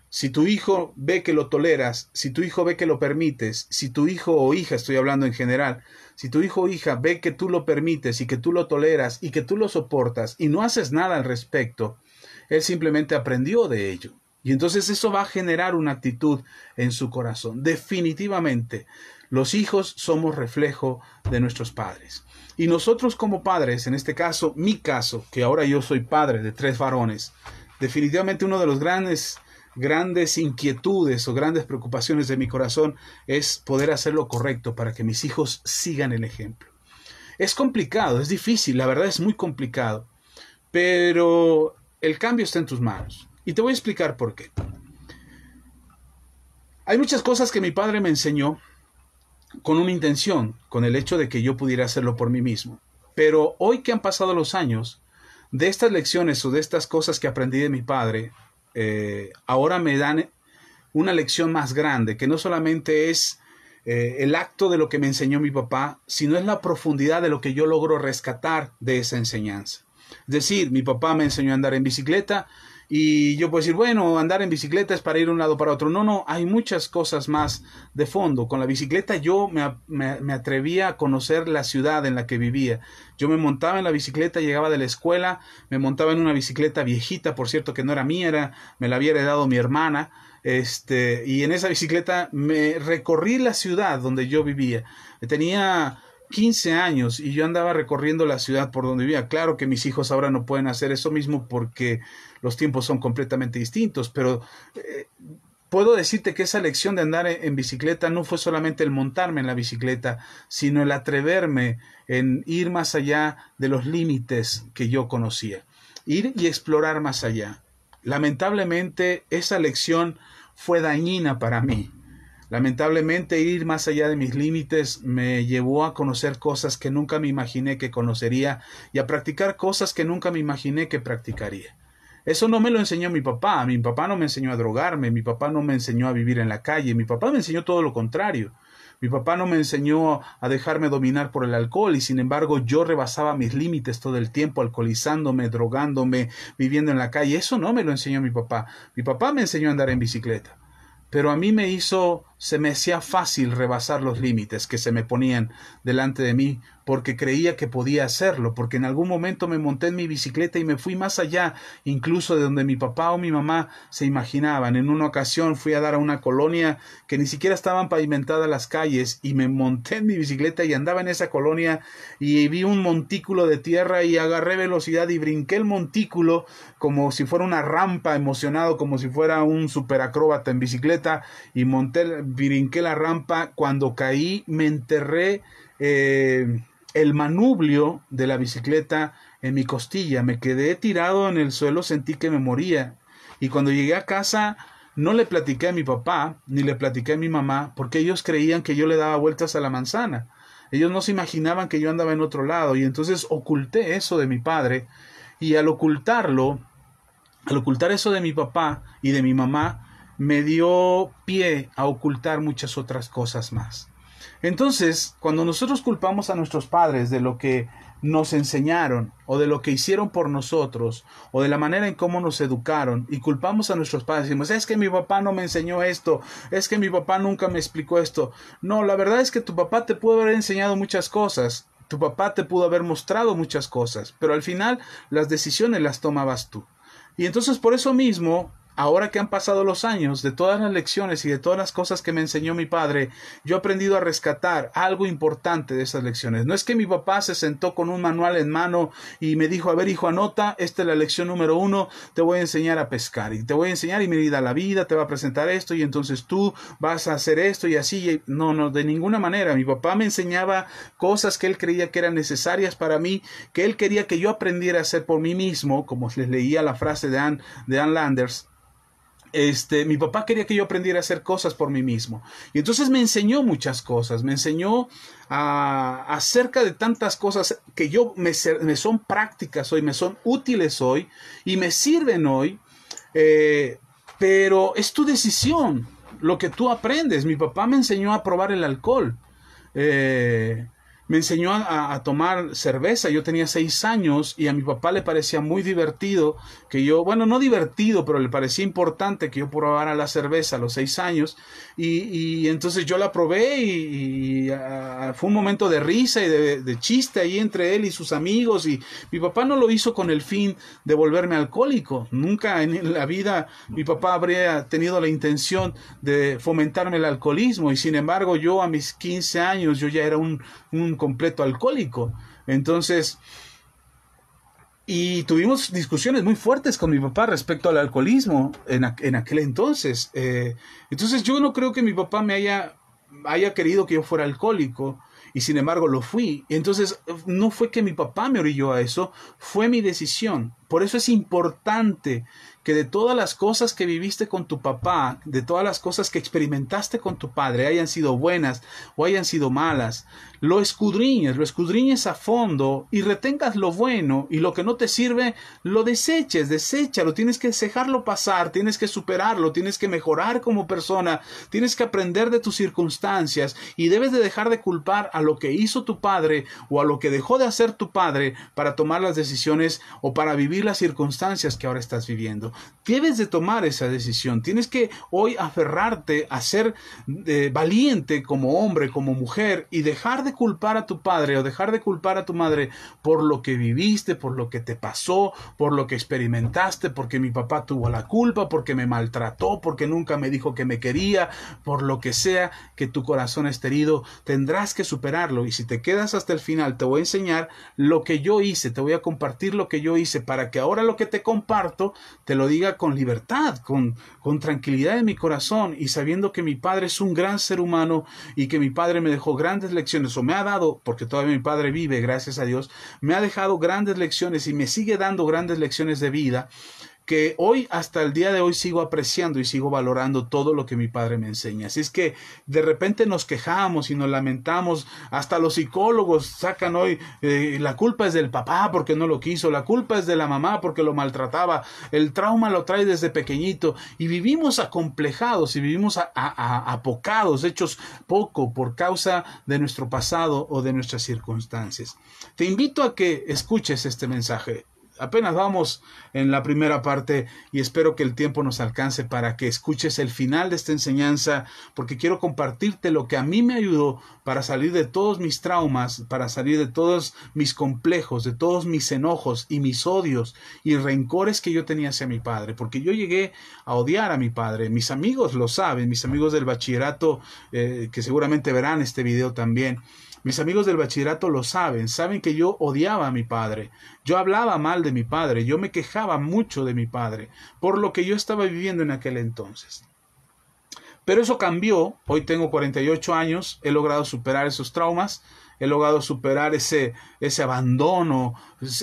Si tu hijo ve que lo toleras, si tu hijo ve que lo permites, si tu hijo o hija, estoy hablando en general, si tu hijo o hija ve que tú lo permites y que tú lo toleras y que tú lo soportas y no haces nada al respecto, él simplemente aprendió de ello. Y entonces eso va a generar una actitud en su corazón. Definitivamente, los hijos somos reflejo de nuestros padres. Y nosotros como padres, en este caso, mi caso, que ahora yo soy padre de 3 varones, definitivamente uno de los grandes inquietudes o grandes preocupaciones de mi corazón es poder hacer lo correcto para que mis hijos sigan el ejemplo. Es complicado, es difícil, la verdad es muy complicado, pero el cambio está en tus manos. Y te voy a explicar por qué. Hay muchas cosas que mi padre me enseñó con una intención, con el hecho de que yo pudiera hacerlo por mí mismo. Pero hoy que han pasado los años, de estas lecciones o de estas cosas que aprendí de mi padre, ahora me dan una lección más grande, que no solamente es el acto de lo que me enseñó mi papá, sino es la profundidad de lo que yo logro rescatar de esa enseñanza. Es decir, mi papá me enseñó a andar en bicicleta, y yo puedo decir, bueno, andar en bicicleta es para ir de un lado para otro. No, hay muchas cosas más de fondo. Con la bicicleta yo me atrevía a conocer la ciudad en la que vivía. Yo me montaba en la bicicleta, llegaba de la escuela, me montaba en una bicicleta viejita, por cierto, que no era mía, me la había heredado mi hermana. Y en esa bicicleta me recorrí la ciudad donde yo vivía. Tenía 15 años y yo andaba recorriendo la ciudad por donde vivía. Claro que mis hijos ahora no pueden hacer eso mismo porque los tiempos son completamente distintos, pero puedo decirte que esa lección de andar en bicicleta no fue solamente el montarme en la bicicleta, sino el atreverme en ir más allá de los límites que yo conocía, ir y explorar más allá. Lamentablemente esa lección fue dañina para mí. Lamentablemente ir más allá de mis límites me llevó a conocer cosas que nunca me imaginé que conocería y a practicar cosas que nunca me imaginé que practicaría. Eso no me lo enseñó mi papá no me enseñó a drogarme, mi papá no me enseñó a vivir en la calle, mi papá me enseñó todo lo contrario. Mi papá no me enseñó a dejarme dominar por el alcohol y sin embargo yo rebasaba mis límites todo el tiempo, alcoholizándome, drogándome, viviendo en la calle. Eso no me lo enseñó mi papá. Mi papá me enseñó a andar en bicicleta. Pero a mí se me hacía fácil rebasar los límites que se me ponían delante de mí porque creía que podía hacerlo, porque en algún momento me monté en mi bicicleta y me fui más allá, incluso de donde mi papá o mi mamá se imaginaban. En una ocasión fui a dar a una colonia que ni siquiera estaban pavimentadas las calles y me monté en mi bicicleta y andaba en esa colonia y vi un montículo de tierra y agarré velocidad y brinqué el montículo como si fuera una rampa, emocionado, como si fuera un superacróbata en bicicleta y brinqué la rampa. Cuando caí me enterré el manubrio de la bicicleta en mi costilla, me quedé tirado en el suelo, sentí que me moría y cuando llegué a casa no le platiqué a mi papá ni le platiqué a mi mamá porque ellos creían que yo le daba vueltas a la manzana. Ellos no se imaginaban que yo andaba en otro lado y entonces oculté eso de mi padre y al ocultar eso de mi papá y de mi mamá me dio pie a ocultar muchas otras cosas más. Entonces, cuando nosotros culpamos a nuestros padres de lo que nos enseñaron o de lo que hicieron por nosotros o de la manera en cómo nos educaron y culpamos a nuestros padres, decimos, es que mi papá no me enseñó esto, es que mi papá nunca me explicó esto. No, la verdad es que tu papá te puede haber enseñado muchas cosas, Tu papá te pudo haber mostrado muchas cosas, pero al final las decisiones las tomabas tú. Y entonces por eso mismo, ahora que han pasado los años, de todas las lecciones y de todas las cosas que me enseñó mi padre, yo he aprendido a rescatar algo importante de esas lecciones. No es que mi papá se sentó con un manual en mano y me dijo, a ver hijo, anota, esta es la lección número 1, te voy a enseñar a pescar y te voy a enseñar y mira la vida, te va a presentar esto y entonces tú vas a hacer esto y así. No, de ninguna manera. Mi papá me enseñaba cosas que él creía que eran necesarias para mí, que él quería que yo aprendiera a hacer por mí mismo, como les leía la frase de Ann Landers. Mi papá quería que yo aprendiera a hacer cosas por mí mismo. Y entonces me enseñó muchas cosas. Me enseñó acerca de tantas cosas que me son prácticas hoy, me son útiles hoy y me sirven hoy. Pero es tu decisión lo que tú aprendes. Mi papá me enseñó a probar el alcohol. Me enseñó a tomar cerveza. Yo tenía 6 años y a mi papá le parecía muy divertido que yo, bueno, no divertido, pero le parecía importante que yo probara la cerveza a los 6 años. Y entonces yo la probé y fue un momento de risa y de chiste ahí entre él y sus amigos. Y mi papá no lo hizo con el fin de volverme alcohólico. Nunca en la vida mi papá habría tenido la intención de fomentarme el alcoholismo. Y sin embargo yo a mis 15 años yo ya era un completo alcohólico. Entonces, y tuvimos discusiones muy fuertes con mi papá respecto al alcoholismo en aquel entonces. Entonces yo no creo que mi papá me haya querido que yo fuera alcohólico, y sin embargo lo fui. Entonces no fue que mi papá me orilló a eso, fue mi decisión. Por eso es importante que de todas las cosas que viviste con tu papá, de todas las cosas que experimentaste con tu padre, hayan sido buenas o hayan sido malas, lo escudriñes a fondo y retengas lo bueno, y lo que no te sirve, lo deséchalo, tienes que dejarlo pasar, tienes que superarlo, tienes que mejorar como persona, tienes que aprender de tus circunstancias y debes de dejar de culpar a lo que hizo tu padre o a lo que dejó de hacer tu padre para tomar las decisiones o para vivir las circunstancias que ahora estás viviendo. Debes de tomar esa decisión. Tienes que hoy aferrarte a ser valiente como hombre, como mujer, y dejar de culpar a tu padre o dejar de culpar a tu madre por lo que viviste, por lo que te pasó, por lo que experimentaste, porque mi papá tuvo la culpa, porque me maltrató, porque nunca me dijo que me quería, por lo que sea que tu corazón esté herido. Tendrás que superarlo, y si te quedas hasta el final te voy a enseñar lo que yo hice, te voy a compartir lo que yo hice para que ahora lo que te comparto te lo diga con libertad, con tranquilidad en mi corazón, y sabiendo que mi padre es un gran ser humano y que mi padre me dejó grandes lecciones, o me ha dado, porque todavía mi padre vive, gracias a Dios, me ha dejado grandes lecciones y me sigue dando grandes lecciones de vida, que hoy, hasta el día de hoy, sigo apreciando y sigo valorando todo lo que mi padre me enseña. Así es que de repente nos quejamos y nos lamentamos, hasta los psicólogos sacan hoy, la culpa es del papá porque no lo quiso, la culpa es de la mamá porque lo maltrataba, el trauma lo trae desde pequeñito, y vivimos acomplejados y vivimos apocados, hechos poco por causa de nuestro pasado o de nuestras circunstancias. Te invito a que escuches este mensaje. Apenas vamos en la primera parte y espero que el tiempo nos alcance para que escuches el final de esta enseñanza, porque quiero compartirte lo que a mí me ayudó para salir de todos mis traumas, para salir de todos mis complejos, de todos mis enojos y mis odios y rencores que yo tenía hacia mi padre, porque yo llegué a odiar a mi padre. Mis amigos lo saben, mis amigos del bachillerato, que seguramente verán este video también. Mis amigos del bachillerato lo saben que yo odiaba a mi padre. Yo hablaba mal de mi padre, yo me quejaba mucho de mi padre, por lo que yo estaba viviendo en aquel entonces. Pero eso cambió. Hoy tengo 48 años, he logrado superar esos traumas, he logrado superar ese abandono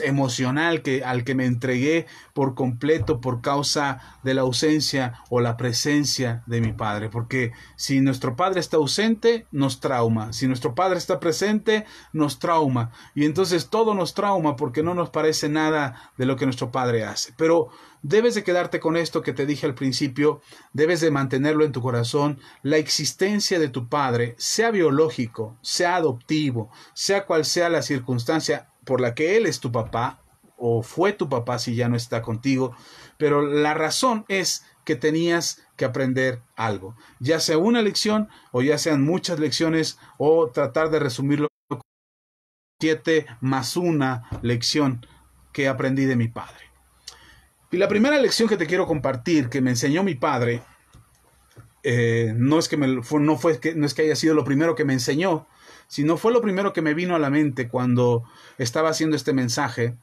emocional al que me entregué por completo por causa de la ausencia o la presencia de mi padre. Porque si nuestro padre está ausente, nos trauma. Si nuestro padre está presente, nos trauma. Y entonces todo nos trauma porque no nos parece nada de lo que nuestro padre hace. Pero debes de quedarte con esto que te dije al principio, debes de mantenerlo en tu corazón. La existencia de tu padre, sea biológico, sea adoptivo, sea cual sea la circunstancia por la que él es tu papá, o fue tu papá si ya no está contigo, pero la razón es que tenías que aprender algo, ya sea una lección o ya sean muchas lecciones, o tratar de resumirlo 7 más una lección que aprendí de mi padre. Y la primera lección que te quiero compartir, que me enseñó mi padre, no es que haya sido lo primero que me enseñó, sino fue lo primero que me vino a la mente cuando estaba haciendo este mensaje.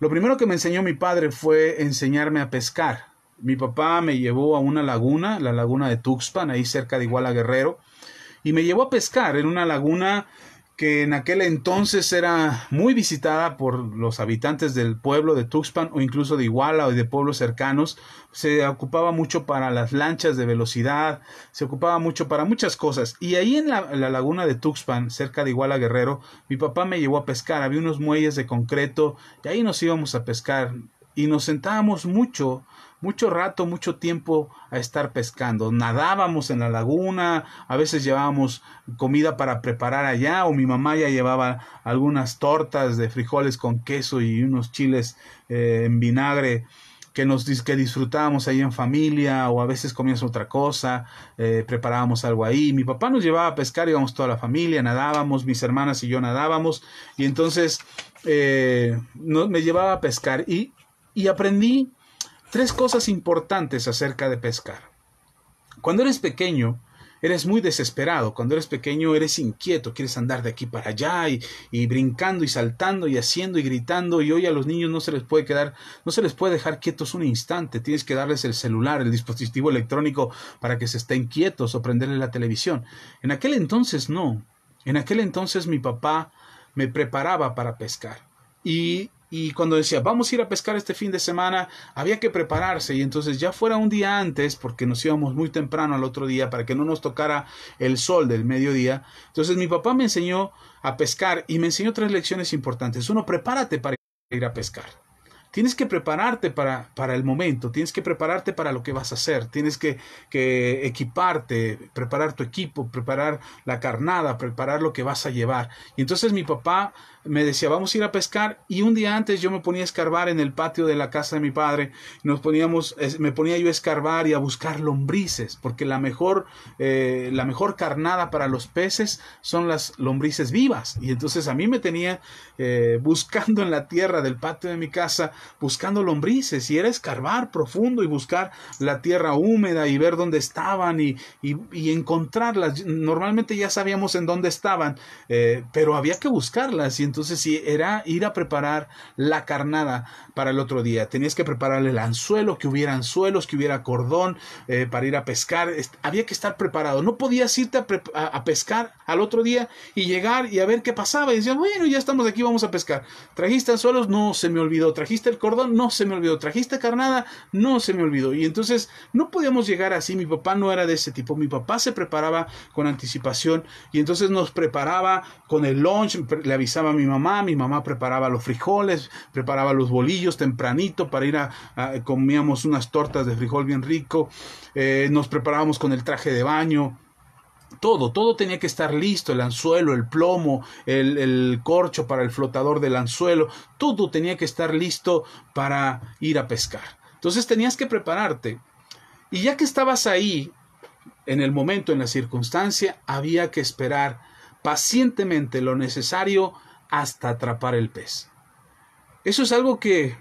Lo primero que me enseñó mi padre fue enseñarme a pescar. Mi papá me llevó a una laguna, la laguna de Tuxpan, ahí cerca de Iguala Guerrero, y me llevó a pescar en una laguna que en aquel entonces era muy visitada por los habitantes del pueblo de Tuxpan o incluso de Iguala o de pueblos cercanos. Se ocupaba mucho para las lanchas de velocidad, se ocupaba mucho para muchas cosas. Y ahí en la laguna de Tuxpan, cerca de Iguala Guerrero, mi papá me llevó a pescar. Había unos muelles de concreto y ahí nos íbamos a pescar y nos sentábamos mucho rato, mucho tiempo a estar pescando. Nadábamos en la laguna, a veces llevábamos comida para preparar allá, o mi mamá ya llevaba algunas tortas de frijoles con queso y unos chiles en vinagre que disfrutábamos ahí en familia, o a veces comíamos otra cosa, preparábamos algo ahí. Mi papá nos llevaba a pescar, íbamos toda la familia, nadábamos, mis hermanas y yo nadábamos, y entonces me llevaba a pescar y aprendí 3 cosas importantes acerca de pescar. Cuando eres pequeño, eres muy desesperado. Cuando eres pequeño, eres inquieto. Quieres andar de aquí para allá y brincando y saltando y haciendo y gritando. Y hoy a los niños no se les puede dejar quietos un instante. Tienes que darles el celular, el dispositivo electrónico para que se estén quietos o prenderles la televisión. En aquel entonces no. En aquel entonces mi papá me preparaba para pescar. Y cuando decía, vamos a ir a pescar este fin de semana, había que prepararse. Y entonces ya fuera un día antes, porque nos íbamos muy temprano al otro día, para que no nos tocara el sol del mediodía. Entonces mi papá me enseñó a pescar y me enseñó 3 lecciones importantes. 1, prepárate para ir a pescar. Tienes que prepararte para el momento, tienes que prepararte para lo que vas a hacer, tienes que equiparte, preparar tu equipo, preparar la carnada, preparar lo que vas a llevar. Y entonces mi papá me decía, vamos a ir a pescar, y un día antes yo me ponía a escarbar en el patio de la casa de mi padre, me ponía yo a escarbar y a buscar lombrices, porque la mejor carnada para los peces son las lombrices vivas. Y entonces a mí me tenía buscando en la tierra del patio de mi casa, buscando lombrices, y era escarbar profundo y buscar la tierra húmeda y ver dónde estaban y encontrarlas. Normalmente ya sabíamos en dónde estaban, pero había que buscarlas, y entonces sí, era ir a preparar la carnada para el otro día. Tenías que preparar el anzuelo, que hubiera anzuelos, que hubiera cordón para ir a pescar. Había que estar preparado. No podías irte a pescar al otro día y llegar y a ver qué pasaba. Y decías, bueno, ya estamos aquí, vamos a pescar. ¿Trajiste anzuelos? No, se me olvidó. ¿Trajiste el cordón? No, se me olvidó. ¿Trajiste carnada? No, se me olvidó. Y entonces no podíamos llegar así. Mi papá no era de ese tipo. Mi papá se preparaba con anticipación, y entonces nos preparaba con el lunch. Le avisaba a mi mamá preparaba los frijoles, preparaba los bolillos tempranito para ir comíamos unas tortas de frijol bien rico, nos preparábamos con el traje de baño. Todo tenía que estar listo, el anzuelo, el plomo, el corcho para el flotador del anzuelo, todo tenía que estar listo para ir a pescar. Entonces tenías que prepararte, y ya que estabas ahí, en el momento, en la circunstancia, había que esperar pacientemente lo necesario hasta atrapar el pez. Eso es algo que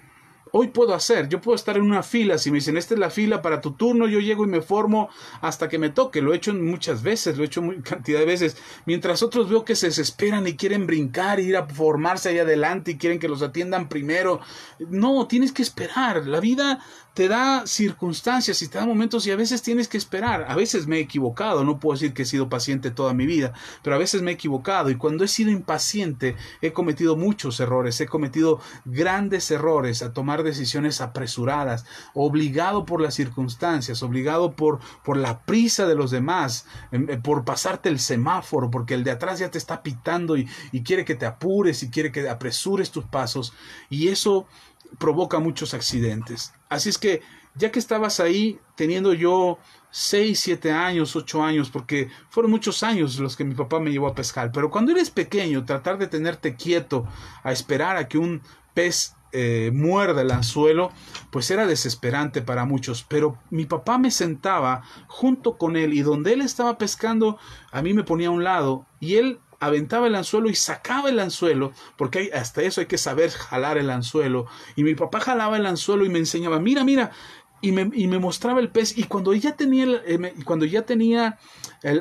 hoy puedo hacer. Yo puedo estar en una fila. Si me dicen, esta es la fila para tu turno, yo llego y me formo hasta que me toque. Lo he hecho muchas veces, lo he hecho cantidad de veces. Mientras otros veo que se desesperan y quieren brincar, ir a formarse ahí adelante y quieren que los atiendan primero. No, tienes que esperar. La vida te da circunstancias y te da momentos, y a veces tienes que esperar. A veces me he equivocado, no puedo decir que he sido paciente toda mi vida, pero a veces me he equivocado, y cuando he sido impaciente he cometido muchos errores, he cometido grandes errores a tomar decisiones apresuradas, obligado por las circunstancias, obligado por la prisa de los demás, por pasarte el semáforo, porque el de atrás ya te está pitando y quiere que te apures y quiere que apresures tus pasos, y eso provoca muchos accidentes. Así es que ya que estabas ahí, teniendo yo 6, 7 años, 8 años, porque fueron muchos años los que mi papá me llevó a pescar, pero cuando eres pequeño, tratar de tenerte quieto a esperar a que un pez muerda el anzuelo, pues era desesperante para muchos. Pero mi papá me sentaba junto con él, y donde él estaba pescando, a mí me ponía a un lado, y él aventaba el anzuelo y sacaba el anzuelo, porque hasta eso hay que saber jalar el anzuelo. Y mi papá jalaba el anzuelo y me enseñaba, mira, mira, y me mostraba el pez. Y cuando ya tenía,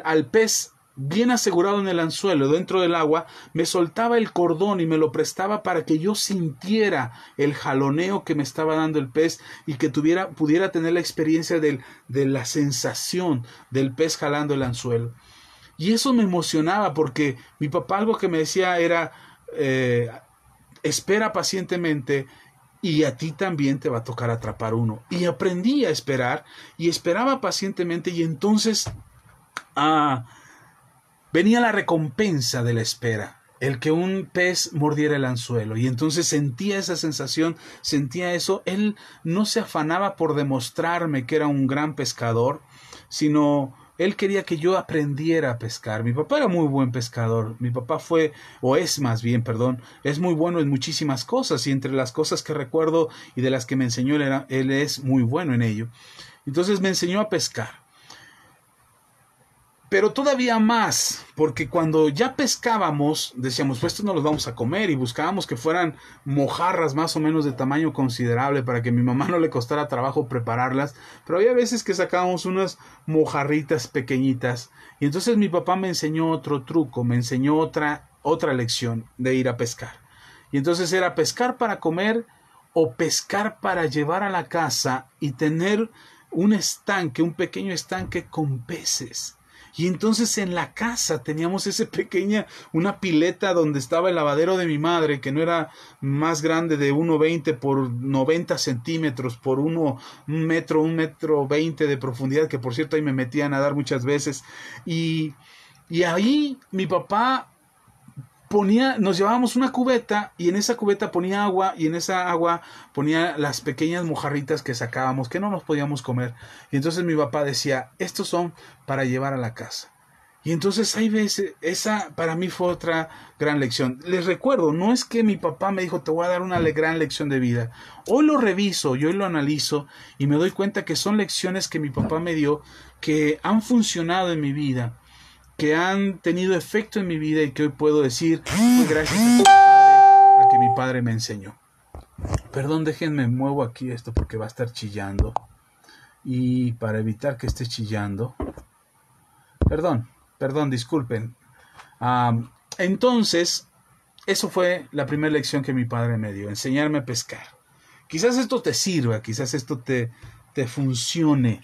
al pez bien asegurado en el anzuelo, dentro del agua, me soltaba el cordón y me lo prestaba para que yo sintiera el jaloneo que me estaba dando el pez y que pudiera tener la experiencia de la sensación del pez jalando el anzuelo. Y eso me emocionaba porque mi papá algo que me decía era, espera pacientemente y a ti también te va a tocar atrapar uno. Y aprendí a esperar y esperaba pacientemente y entonces venía la recompensa de la espera, el que un pez mordiera el anzuelo. Y entonces sentía esa sensación, sentía eso. Él no se afanaba por demostrarme que era un gran pescador, sino él quería que yo aprendiera a pescar. Mi papá era muy buen pescador. Mi papá es muy bueno en muchísimas cosas. Y entre las cosas que recuerdo y de las que me enseñó, él es muy bueno en ello. Entonces me enseñó a pescar. Pero todavía más, porque cuando ya pescábamos, decíamos, pues estos no los vamos a comer, y buscábamos que fueran mojarras más o menos de tamaño considerable para que a mi mamá no le costara trabajo prepararlas, pero había veces que sacábamos unas mojarritas pequeñitas, y entonces mi papá me enseñó otro truco, me enseñó otra lección de ir a pescar. Y entonces era pescar para comer o pescar para llevar a la casa y tener un pequeño estanque con peces. Y entonces en la casa teníamos una pileta donde estaba el lavadero de mi madre, que no era más grande de 1,20 por 90 centímetros, por un metro 20 de profundidad, que por cierto ahí me metía a nadar muchas veces. Y ahí mi papá nos llevábamos una cubeta y en esa cubeta ponía agua y en esa agua ponía las pequeñas mojarritas que sacábamos, que no nos podíamos comer. Y entonces mi papá decía, estos son para llevar a la casa. Y entonces hay veces, esa para mí fue otra gran lección. Les recuerdo, no es que mi papá me dijo, te voy a dar una gran lección de vida. Hoy lo reviso y hoy lo analizo y me doy cuenta que son lecciones que mi papá me dio, que han funcionado en mi vida, que han tenido efecto en mi vida y que hoy puedo decir, pues gracias a que mi padre me enseñó. Perdón, déjenme, muevo aquí esto porque va a estar chillando. Y para evitar que esté chillando, perdón, disculpen. Entonces, eso fue la primera lección que mi padre me dio, enseñarme a pescar. Quizás esto te sirva, quizás esto te funcione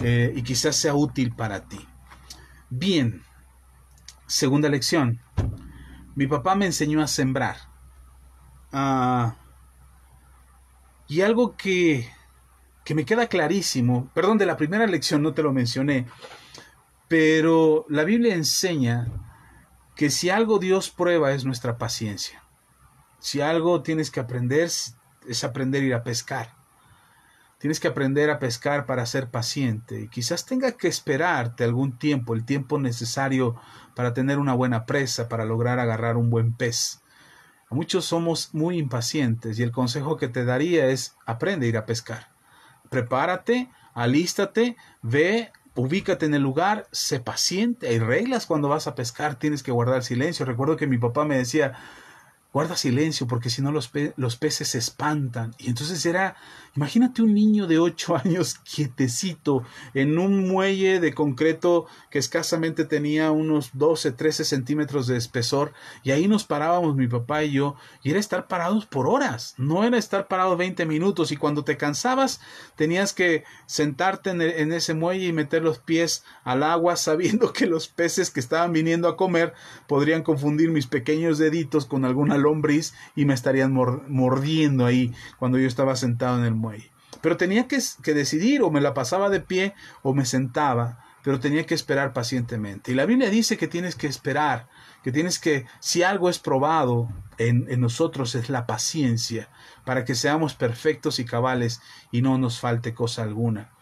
y quizás sea útil para ti. Bien. Segunda lección. Mi papá me enseñó a sembrar. Y algo que me queda clarísimo, perdón, de la primera lección no te lo mencioné, pero la Biblia enseña que si algo Dios prueba es nuestra paciencia. Si algo tienes que aprender es aprender a ir a pescar. Tienes que aprender a pescar para ser paciente y quizás tenga que esperarte algún tiempo, el tiempo necesario para tener una buena presa, para lograr agarrar un buen pez. Muchos somos muy impacientes y el consejo que te daría es aprende a ir a pescar. Prepárate, alístate, ve, ubícate en el lugar, sé paciente. Hay reglas cuando vas a pescar, tienes que guardar silencio. Recuerdo que mi papá me decía, guarda silencio porque si no los peces se espantan. Y entonces imagínate un niño de 8 años quietecito en un muelle de concreto que escasamente tenía unos 12, 13 centímetros de espesor. Y ahí nos parábamos mi papá y yo. Y era estar parados por horas. No era estar parado 20 minutos. Y cuando te cansabas tenías que sentarte en ese muelle y meter los pies al agua sabiendo que los peces que estaban viniendo a comer podrían confundir mis pequeños deditos con alguna lombriz y me estarían mordiendo ahí cuando yo estaba sentado en el muelle. Pero tenía que decidir, o me la pasaba de pie o me sentaba, pero tenía que esperar pacientemente. Y la Biblia dice que tienes que esperar, si algo es probado en nosotros es la paciencia, para que seamos perfectos y cabales y no nos falte cosa alguna.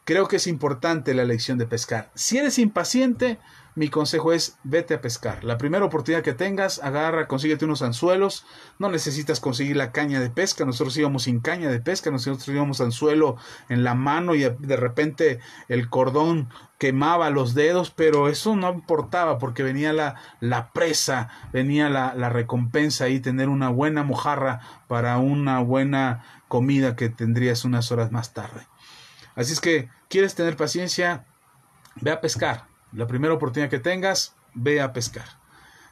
creo que es importante la lección de pescar. Si eres impaciente, mi consejo es vete a pescar. La primera oportunidad que tengas, agarra, consíguete unos anzuelos. No necesitas conseguir la caña de pesca. Nosotros íbamos sin caña de pesca, nosotros íbamos anzuelo en la mano y de repente el cordón quemaba los dedos, pero eso no importaba porque venía la presa, venía la recompensa y tener una buena mojarra para una buena comida que tendrías unas horas más tarde. Así es que, ¿quieres tener paciencia? Ve a pescar. La primera oportunidad que tengas, ve a pescar.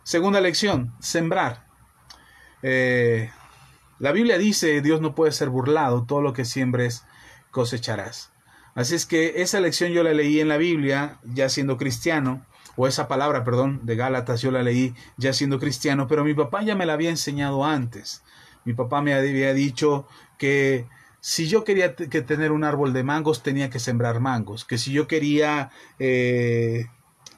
Segunda lección, sembrar. La Biblia dice, Dios no puede ser burlado, todo lo que siembres cosecharás. Así es que esa lección yo la leí en la Biblia, ya siendo cristiano, o esa palabra, perdón, de Gálatas, yo la leí ya siendo cristiano, pero mi papá ya me la había enseñado antes. Mi papá me había dicho que si yo quería tener un árbol de mangos, tenía que sembrar mangos. Que si yo quería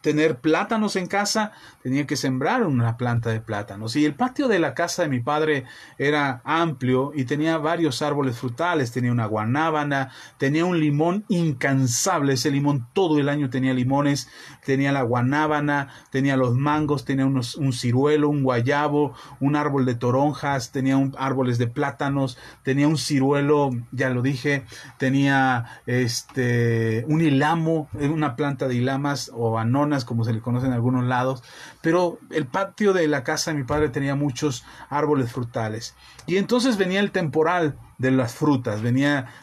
tener plátanos en casa, tenía que sembrar una planta de plátanos. Y el patio de la casa de mi padre era amplio y tenía varios árboles frutales. Tenía una guanábana, tenía un limón incansable. Ese limón todo el año tenía limones. Tenía la guanábana, tenía los mangos, tenía un ciruelo, un guayabo, un árbol de toronjas, tenía árboles de plátanos, tenía un ciruelo, ya lo dije, tenía un ilamo, una planta de ilamas o anonas, como se le conoce en algunos lados, pero el patio de la casa de mi padre tenía muchos árboles frutales. Y entonces venía el temporal de las frutas,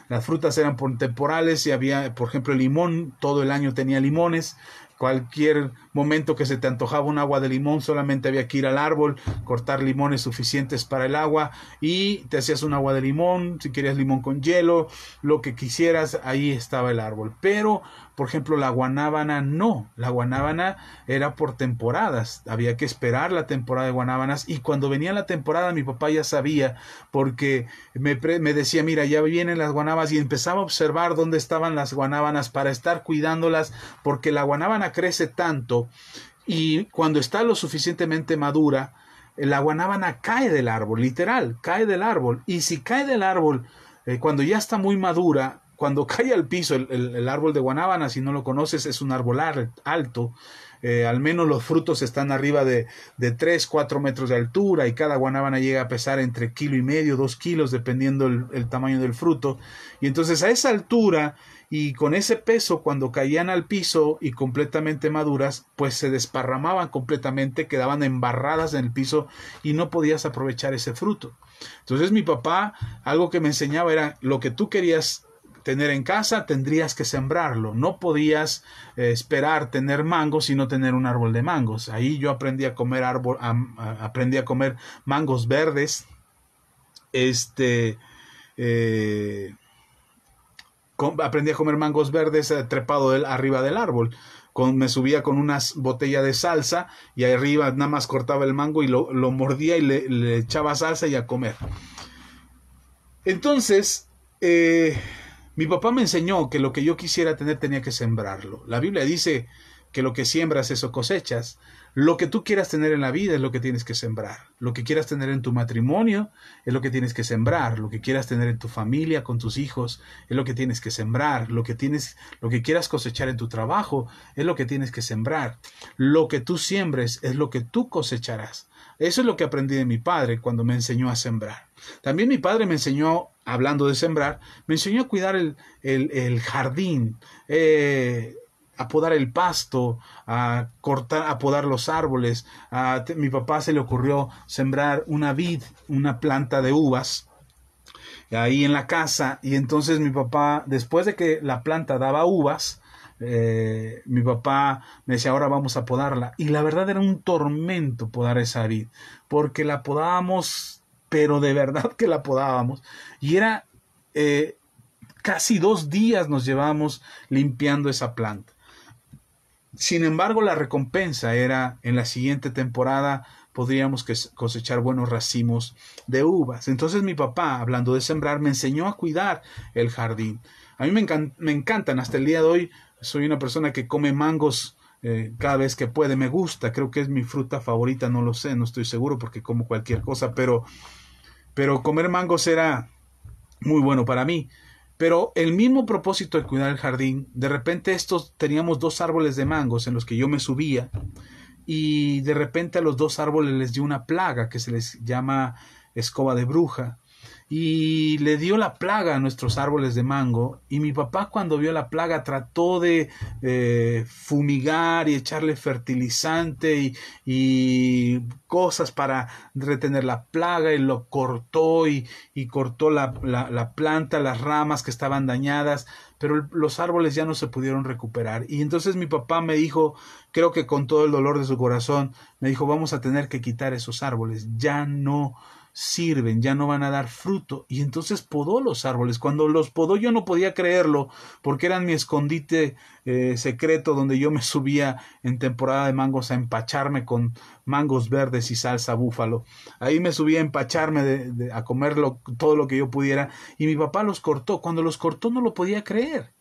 las frutas eran temporales y había, por ejemplo, el limón, todo el año tenía limones. Cualquier momento que se te antojaba un agua de limón, solamente había que ir al árbol, cortar limones suficientes para el agua y te hacías un agua de limón. Si querías limón con hielo, lo que quisieras, ahí estaba el árbol. Pero, por ejemplo, la guanábana no. La guanábana era por temporadas. Había que esperar la temporada de guanábanas y cuando venía la temporada mi papá ya sabía porque me decía, mira, ya vienen las guanábanas y empezaba a observar dónde estaban las guanábanas para estar cuidándolas porque la guanábana crece tanto y cuando está lo suficientemente madura, la guanábana cae del árbol, literal, cae del árbol. Y si cae del árbol, cuando ya está muy madura, cuando cae al piso, el árbol de guanábana, si no lo conoces, es un árbol alto. Al menos los frutos están arriba de 3, 4 metros de altura y cada guanábana llega a pesar entre 1,5 kilos, 2 kilos, dependiendo el tamaño del fruto. Y entonces a esa altura y con ese peso, cuando caían al piso y completamente maduras, pues se desparramaban completamente, quedaban embarradas en el piso y no podías aprovechar ese fruto. Entonces mi papá, algo que me enseñaba era lo que tú querías tener en casa, tendrías que sembrarlo. No podías esperar tener mangos y no tener un árbol de mangos. Ahí yo aprendí a comer aprendí a comer mangos verdes. Aprendí a comer mangos verdes trepado arriba del árbol. Me subía con una botella de salsa y arriba nada más cortaba el mango y lo mordía y le echaba salsa y a comer. Entonces, mi papá me enseñó que lo que yo quisiera tener tenía que sembrarlo. La Biblia dice que lo que siembras, eso cosechas. Lo que tú quieras tener en la vida es lo que tienes que sembrar. Lo que quieras tener en tu matrimonio es lo que tienes que sembrar. Lo que quieras tener en tu familia, con tus hijos, es lo que tienes que sembrar. Lo que quieras cosechar en tu trabajo es lo que tienes que sembrar. Lo que tú siembres es lo que tú cosecharás. Eso es lo que aprendí de mi padre cuando me enseñó a sembrar. También mi padre me enseñó, hablando de sembrar, me enseñó a cuidar el jardín, a podar el pasto, a podar los árboles. Mi papá se le ocurrió sembrar una vid, una planta de uvas, ahí en la casa, y entonces mi papá, después de que la planta daba uvas, mi papá me decía, ahora vamos a podarla. Y la verdad era un tormento podar esa vid, porque la podábamos, pero de verdad que la podábamos. Y era casi 2 días nos llevábamos limpiando esa planta. Sin embargo, la recompensa era en la siguiente temporada podríamos cosechar buenos racimos de uvas. Entonces mi papá, hablando de sembrar, me enseñó a cuidar el jardín. A mí me encantan, hasta el día de hoy soy una persona que come mangos cada vez que puede, me gusta, creo que es mi fruta favorita, no lo sé, no estoy seguro porque como cualquier cosa, pero comer mangos era muy bueno para mí. Pero el mismo propósito de cuidar el jardín, de repente teníamos 2 árboles de mangos en los que yo me subía, y de repente a los 2 árboles les dio una plaga que se les llama escoba de bruja, y le dio la plaga a nuestros árboles de mango, y mi papá, cuando vio la plaga, trató de fumigar y echarle fertilizante y cosas para retener la plaga, y lo cortó y cortó la planta, las ramas que estaban dañadas, pero los árboles ya no se pudieron recuperar. Y entonces mi papá me dijo, creo que con todo el dolor de su corazón, me dijo, vamos a tener que quitar esos árboles, ya no sirven, ya no van a dar fruto. Y entonces podó los árboles. Cuando los podó yo no podía creerlo, porque eran mi escondite secreto, donde yo me subía en temporada de mangos a empacharme con mangos verdes y salsa búfalo. Ahí me subía a empacharme a comerlo todo lo que yo pudiera, y mi papá los cortó. Cuando los cortó no lo podía creer.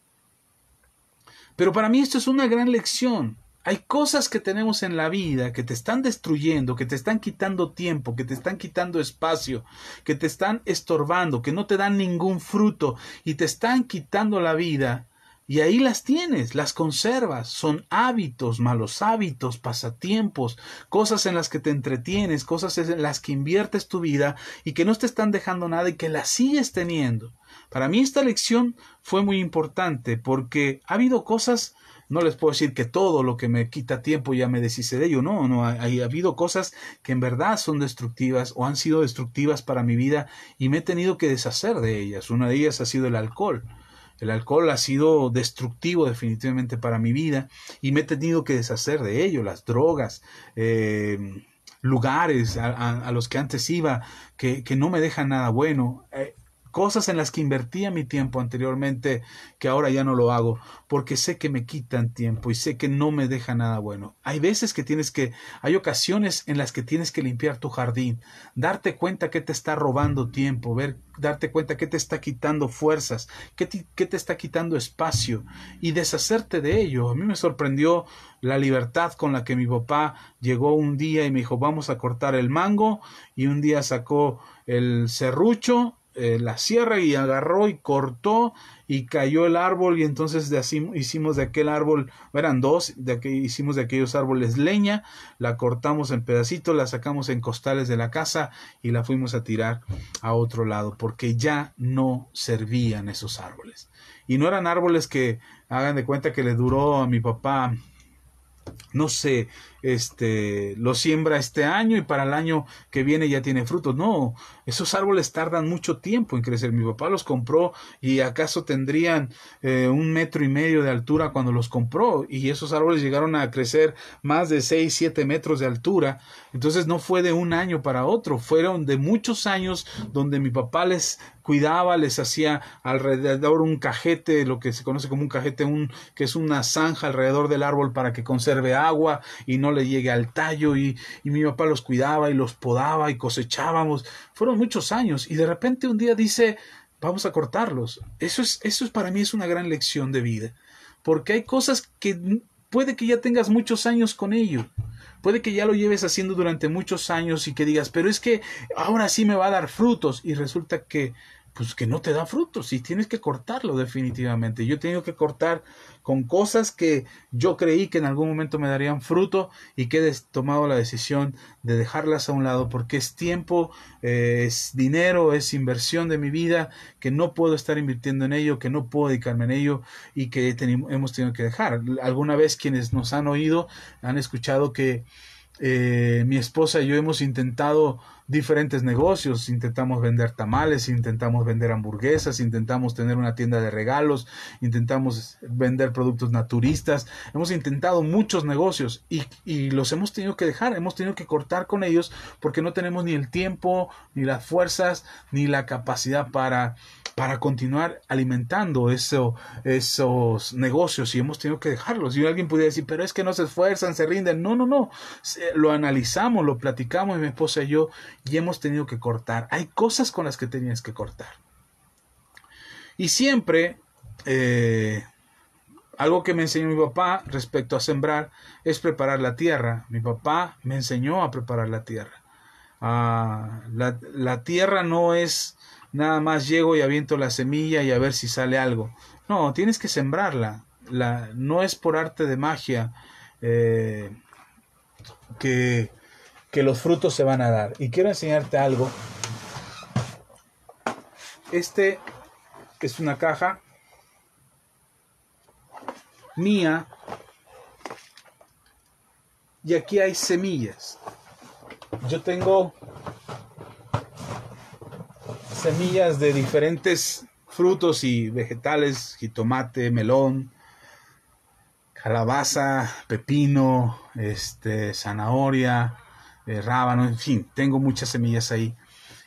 Pero para mí esto es una gran lección. Hay cosas que tenemos en la vida que te están destruyendo, que te están quitando tiempo, que te están quitando espacio, que te están estorbando, que no te dan ningún fruto y te están quitando la vida. Y ahí las tienes, las conservas. Son hábitos, malos hábitos, pasatiempos, cosas en las que te entretienes, cosas en las que inviertes tu vida y que no te están dejando nada y que las sigues teniendo. Para mí esta lección fue muy importante porque ha habido cosas. No les puedo decir que todo lo que me quita tiempo ya me deshice de ello. No, ha habido cosas que en verdad son destructivas o han sido destructivas para mi vida y me he tenido que deshacer de ellas. Una de ellas ha sido el alcohol. El alcohol ha sido destructivo definitivamente para mi vida y me he tenido que deshacer de ello. Las drogas, lugares a los que antes iba que no me dejan nada bueno. Cosas en las que invertía mi tiempo anteriormente que ahora ya no lo hago porque sé que me quitan tiempo y sé que no me deja nada bueno. Hay veces que hay ocasiones en las que tienes que limpiar tu jardín, darte cuenta que te está robando tiempo, darte cuenta que te está quitando fuerzas, que te está quitando espacio y deshacerte de ello. A mí me sorprendió la libertad con la que mi papá llegó un día y me dijo, vamos a cortar el mango, y un día sacó el serrucho, la sierra, y agarró y cortó y cayó el árbol, y entonces hicimos de aquel árbol, eran 2, hicimos de aquellos árboles leña, la cortamos en pedacitos, la sacamos en costales de la casa y la fuimos a tirar a otro lado porque ya no servían esos árboles. Y no eran árboles que hagan de cuenta que le duró a mi papá, no sé, lo siembra este año y para el año que viene ya tiene frutos. No, esos árboles tardan mucho tiempo en crecer. Mi papá los compró y acaso tendrían 1,5 metros de altura cuando los compró, y esos árboles llegaron a crecer más de 6, 7 metros de altura. Entonces no fue de un año para otro, fueron de muchos años donde mi papá les cuidaba, les hacía alrededor un cajete, lo que se conoce como un cajete, que es una zanja alrededor del árbol para que conserve agua y no le llegue al tallo, y mi papá los cuidaba y los podaba y cosechábamos. Fueron muchos años y de repente un día dice, vamos a cortarlos. Eso es para mí es una gran lección de vida, porque hay cosas que puede que ya tengas muchos años con ello. Puede que ya lo lleves haciendo durante muchos años y que digas, pero es que ahora sí me va a dar frutos, y resulta que no te da frutos y tienes que cortarlo definitivamente. Yo he tenido que cortar con cosas que yo creí que en algún momento me darían fruto y que he tomado la decisión de dejarlas a un lado porque es tiempo, es dinero, es inversión de mi vida que no puedo estar invirtiendo en ello, que no puedo dedicarme en ello y que hemos tenido que dejar. Alguna vez quienes nos han oído han escuchado que mi esposa y yo hemos intentado diferentes negocios. Intentamos vender tamales, intentamos vender hamburguesas, intentamos tener una tienda de regalos, intentamos vender productos naturistas. Hemos intentado muchos negocios y los hemos tenido que dejar, hemos tenido que cortar con ellos porque no tenemos ni el tiempo, ni las fuerzas, ni la capacidad para continuar alimentando esos negocios, y hemos tenido que dejarlos. Y alguien pudiera decir, pero es que no se esfuerzan, se rinden. No. Lo analizamos, lo platicamos mi esposa y yo, y hemos tenido que cortar. Hay cosas con las que tenías que cortar. Y siempre, algo que me enseñó mi papá respecto a sembrar es preparar la tierra. Mi papá me enseñó a preparar la tierra. La tierra no es nada más llego y aviento la semilla y a ver si sale algo. No, tienes que sembrarla. No es por arte de magia que, que los frutos se van a dar. Y quiero enseñarte algo. Este es una caja mía y aquí hay semillas. Yo tengo semillas de diferentes frutos y vegetales: jitomate, melón, calabaza, pepino, zanahoria, rábano, en fin, tengo muchas semillas ahí.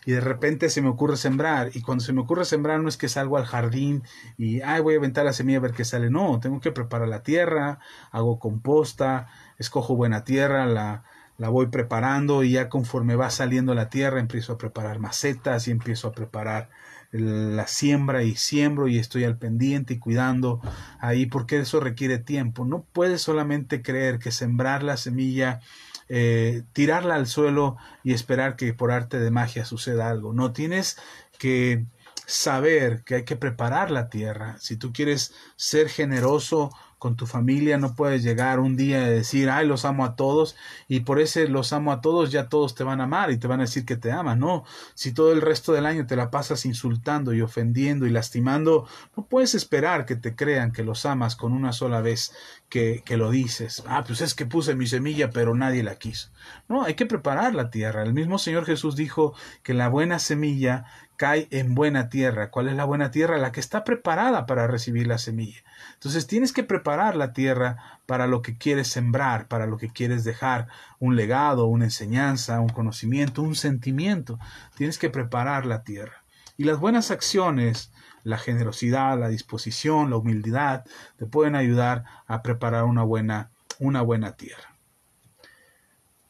Y de repente se me ocurre sembrar, y cuando se me ocurre sembrar no es que salgo al jardín y voy a aventar la semilla a ver qué sale. No, tengo que preparar la tierra, hago composta, escojo buena tierra, la voy preparando, y ya conforme va saliendo la tierra empiezo a preparar macetas y empiezo a preparar la siembra, y siembro y estoy al pendiente y cuidando ahí, porque eso requiere tiempo. No puedes solamente creer que sembrar la semilla, tirarla al suelo y esperar que por arte de magia suceda algo. No, tienes que saber que hay que preparar la tierra. Si tú quieres ser generoso con tu familia, no puedes llegar un día y decir, ay, los amo a todos, y por ese los amo a todos ya todos te van a amar y te van a decir que te aman. No, si todo el resto del año te la pasas insultando y ofendiendo y lastimando, no puedes esperar que te crean que los amas con una sola vez que lo dices. Pues es que puse mi semilla pero nadie la quiso. No, hay que preparar la tierra. El mismo Señor Jesús dijo que la buena semilla cae en buena tierra. ¿Cuál es la buena tierra? La que está preparada para recibir la semilla. Entonces tienes que preparar la tierra para lo que quieres sembrar, para lo que quieres dejar, un legado, una enseñanza, un conocimiento, un sentimiento. Tienes que preparar la tierra. Y las buenas acciones, la generosidad, la disposición, la humildad, te pueden ayudar a preparar una buena tierra.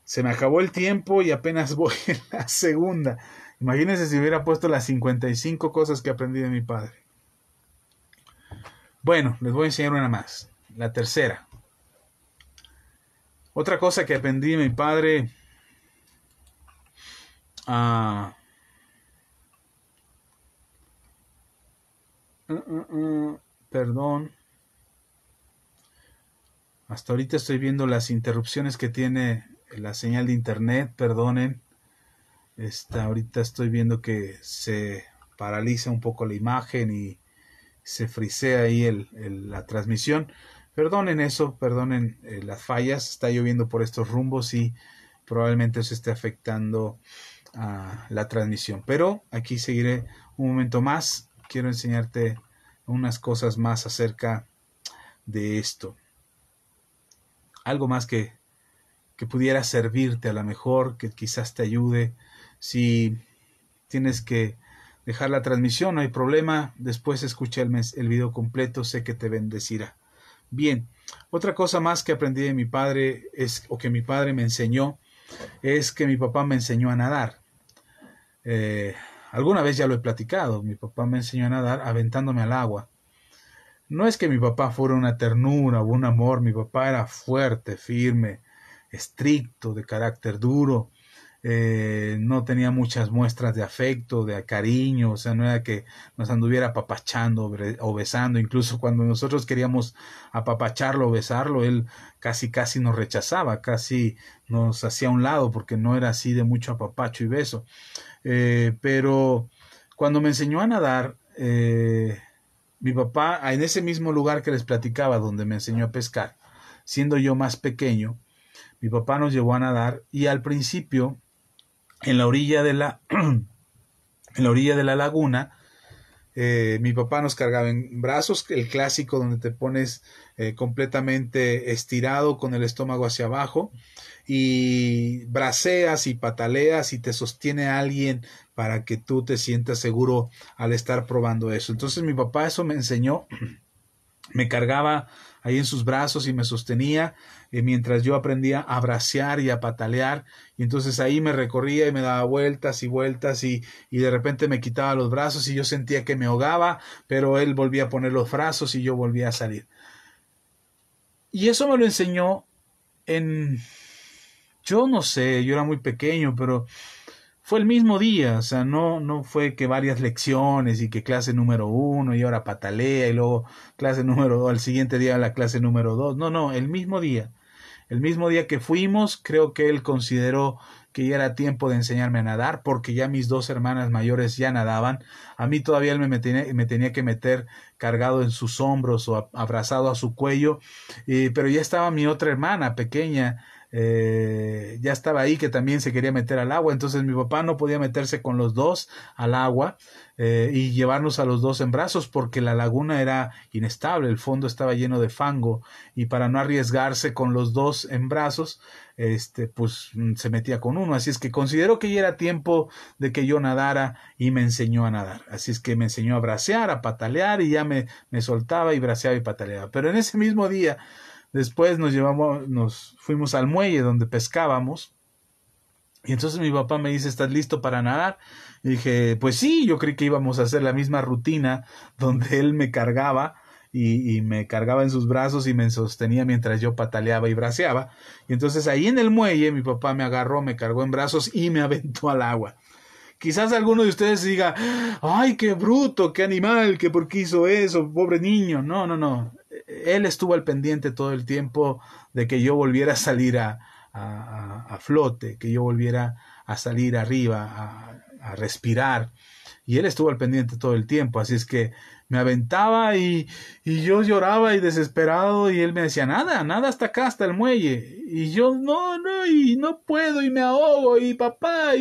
Se me acabó el tiempo y apenas voy en la segunda. Imagínense si hubiera puesto las 55 cosas que aprendí de mi padre. Bueno, les voy a enseñar una más. La tercera. Otra cosa que aprendí de mi padre. Perdón. Hasta ahorita estoy viendo las interrupciones que tiene la señal de internet. Perdonen. Ahorita estoy viendo que se paraliza un poco la imagen y se frisea ahí la transmisión. Perdonen eso, perdonen las fallas. Está lloviendo por estos rumbos y probablemente eso esté afectando a la transmisión. Pero aquí seguiré un momento más. Quiero enseñarte unas cosas más acerca de esto. Algo más que pudiera servirte, a lo mejor, que quizás te ayude. Si tienes que dejar la transmisión, no hay problema. Después escucha el video completo, sé que te bendecirá. Bien, otra cosa más que aprendí de mi padre o que mi padre me enseñó, es que mi papá me enseñó a nadar. Alguna vez ya lo he platicado. Mi papá me enseñó a nadar aventándome al agua. No es que mi papá fuera una ternura o un amor. Mi papá era fuerte, firme, estricto, de carácter duro. No tenía muchas muestras de afecto, de cariño. O sea, no era que nos anduviera apapachando o besando. Incluso cuando nosotros queríamos apapacharlo o besarlo, él casi nos rechazaba, casi nos hacía a un lado, porque no era así de mucho apapacho y beso. Pero cuando me enseñó a nadar, mi papá, en ese mismo lugar que les platicaba, donde me enseñó a pescar, siendo yo más pequeño, mi papá nos llevó a nadar, y al principio, en la orilla de la laguna, mi papá nos cargaba en brazos, el clásico donde te pones completamente estirado con el estómago hacia abajo y braceas y pataleas y te sostiene alguien para que tú te sientas seguro al estar probando eso. Entonces mi papá eso me enseñó, me cargaba ahí en sus brazos y me sostenía mientras yo aprendía a bracear y a patalear, y entonces ahí me recorría y me daba vueltas y vueltas y de repente me quitaba los brazos y yo sentía que me ahogaba, pero él volvía a poner los brazos y yo volvía a salir. Y eso me lo enseñó yo no sé, yo era muy pequeño, pero fue el mismo día, o sea, no fue que varias lecciones y que clase número 1 y ahora patalea y luego clase número 2, al siguiente día la clase número 2. No, el mismo día. El mismo día que fuimos, creo que él consideró que ya era tiempo de enseñarme a nadar, porque ya mis 2 hermanas mayores ya nadaban. A mí todavía él me tenía que meter cargado en sus hombros o abrazado a su cuello, pero ya estaba mi otra hermana pequeña, ya estaba ahí, que también se quería meter al agua. Entonces mi papá no podía meterse con los dos al agua y llevarnos a los dos en brazos, porque la laguna era inestable, el fondo estaba lleno de fango, y para no arriesgarse con los dos en brazos, pues se metía con uno. Así es que consideró que ya era tiempo de que yo nadara y me enseñó a nadar. Así es que me enseñó a bracear, a patalear, y ya me soltaba y braceaba y pataleaba. Pero en ese mismo día, después nos fuimos al muelle donde pescábamos, y entonces mi papá me dice: ¿estás listo para nadar? Y dije: pues sí. Yo creí que íbamos a hacer la misma rutina donde él me cargaba y me cargaba en sus brazos y me sostenía mientras yo pataleaba y braceaba. Y entonces ahí en el muelle mi papá me agarró, me cargó en brazos y me aventó al agua. Quizás alguno de ustedes diga: ¡ay, qué bruto, qué animal, qué por qué hizo eso, pobre niño! No. Él estuvo al pendiente todo el tiempo de que yo volviera a salir a flote, que yo volviera a salir arriba, a respirar. Y él estuvo al pendiente todo el tiempo. Así es que me aventaba y yo lloraba y desesperado, y él me decía: nada hasta acá, hasta el muelle. Y yo: no, y no puedo, y me ahogo, y papá,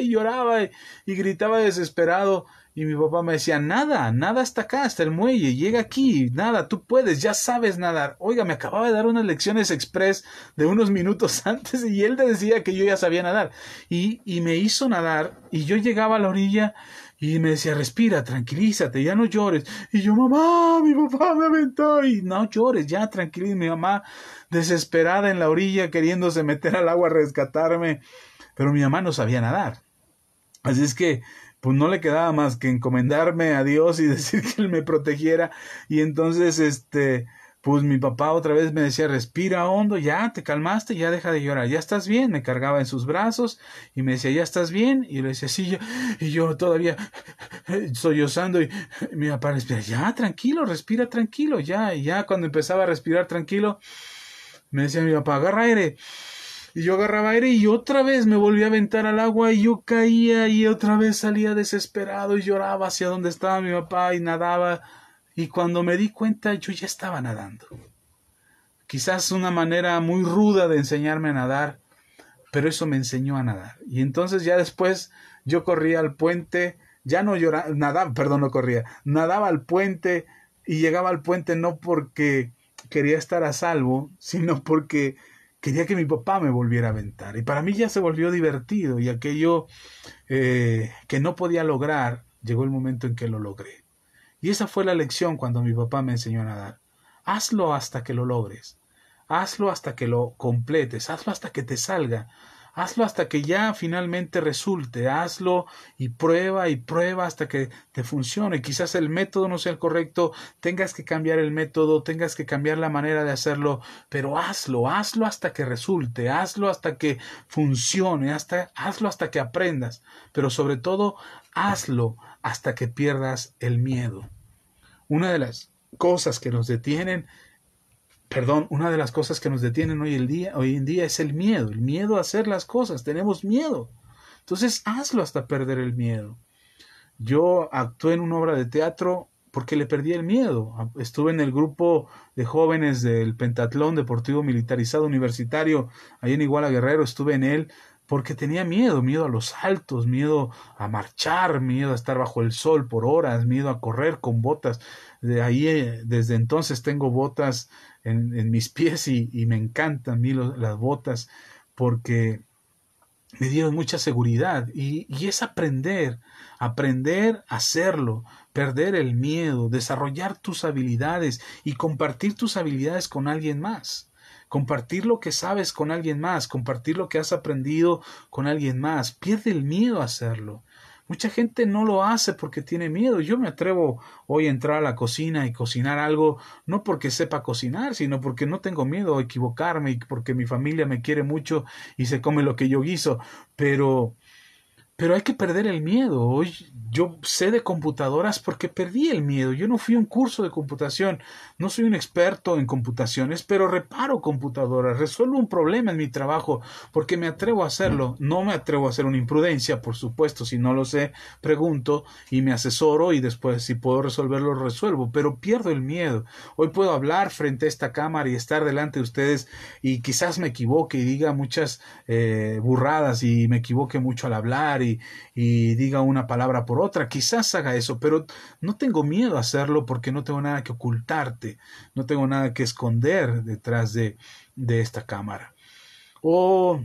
y lloraba y gritaba desesperado. Y mi papá me decía: nada hasta acá, hasta el muelle, llega aquí, nada, tú puedes, ya sabes nadar. Oiga, me acababa de dar unas lecciones express de unos minutos antes, y él decía que yo ya sabía nadar. Y me hizo nadar, y yo llegaba a la orilla y me decía: respira, tranquilízate, ya no llores. Y yo: mamá, mi papá me aventó. Y no llores, ya tranquilízate. Mi mamá desesperada en la orilla, queriéndose meter al agua a rescatarme, pero mi mamá no sabía nadar. Así es que pues no le quedaba más que encomendarme a Dios y decir que Él me protegiera. Y entonces pues mi papá otra vez me decía: respira hondo, ya te calmaste, ya deja de llorar, ya estás bien. Me cargaba en sus brazos y me decía: ¿ya estás bien? Y le decía: sí. Y yo todavía sollozando, y mi papá: respira, ya, tranquilo, respira tranquilo, ya. Y ya cuando empezaba a respirar tranquilo, me decía mi papá: agarra aire. Y yo agarraba aire y otra vez me volví a aventar al agua, y yo caía y otra vez salía desesperado y lloraba hacia donde estaba mi papá y nadaba. Y cuando me di cuenta, yo ya estaba nadando. Quizás una manera muy ruda de enseñarme a nadar, pero eso me enseñó a nadar. Y entonces ya después yo corría al puente, ya no lloraba, nadaba al puente, y llegaba al puente no porque quería estar a salvo, sino porque quería que mi papá me volviera a aventar. Y para mí ya se volvió divertido, y aquello que no podía lograr, llegó el momento en que lo logré. Y esa fue la lección cuando mi papá me enseñó a nadar. Hazlo hasta que lo logres. Hazlo hasta que lo completes. Hazlo hasta que te salga. Hazlo hasta que ya finalmente resulte. Hazlo y prueba hasta que te funcione. Quizás el método no sea el correcto, tengas que cambiar el método, tengas que cambiar la manera de hacerlo, pero hazlo hasta que resulte, hazlo hasta que funcione, hazlo hasta que aprendas, pero sobre todo hazlo hasta que pierdas el miedo. Una de las cosas que nos detienen hoy en día es el miedo a hacer las cosas. Tenemos miedo. Entonces hazlo hasta perder el miedo. Yo actué en una obra de teatro porque le perdí el miedo. Estuve en el grupo de jóvenes del Pentatlón Deportivo Militarizado Universitario, ahí en Iguala Guerrero. Estuve en él porque tenía miedo a los saltos, miedo a marchar, miedo a estar bajo el sol por horas, miedo a correr con botas. De ahí, desde entonces tengo botas en mis pies, y me encantan a mí las botas, porque me dieron mucha seguridad, y es aprender a hacerlo, perder el miedo, desarrollar tus habilidades y compartir tus habilidades con alguien más. Compartir lo que sabes con alguien más, compartir lo que has aprendido con alguien más. Pierde el miedo a hacerlo. Mucha gente no lo hace porque tiene miedo. Yo me atrevo hoy a entrar a la cocina y cocinar algo, no porque sepa cocinar, sino porque no tengo miedo a equivocarme, y porque mi familia me quiere mucho y se come lo que yo guiso. Pero Pero hay que perder el miedo. Hoy yo sé de computadoras porque perdí el miedo. Yo no fui a un curso de computación, no soy un experto en computaciones, pero reparo computadoras, resuelvo un problema en mi trabajo porque me atrevo a hacerlo. No me atrevo a hacer una imprudencia, por supuesto. Si no lo sé, pregunto y me asesoro y después si puedo resolverlo, lo resuelvo. Pero pierdo el miedo. Hoy puedo hablar frente a esta cámara y estar delante de ustedes y quizás me equivoque y diga muchas burradas y me equivoque mucho al hablar y diga una palabra por otra, quizás haga eso, pero no tengo miedo a hacerlo porque no tengo nada que ocultarte, no tengo nada que esconder detrás de esta cámara. O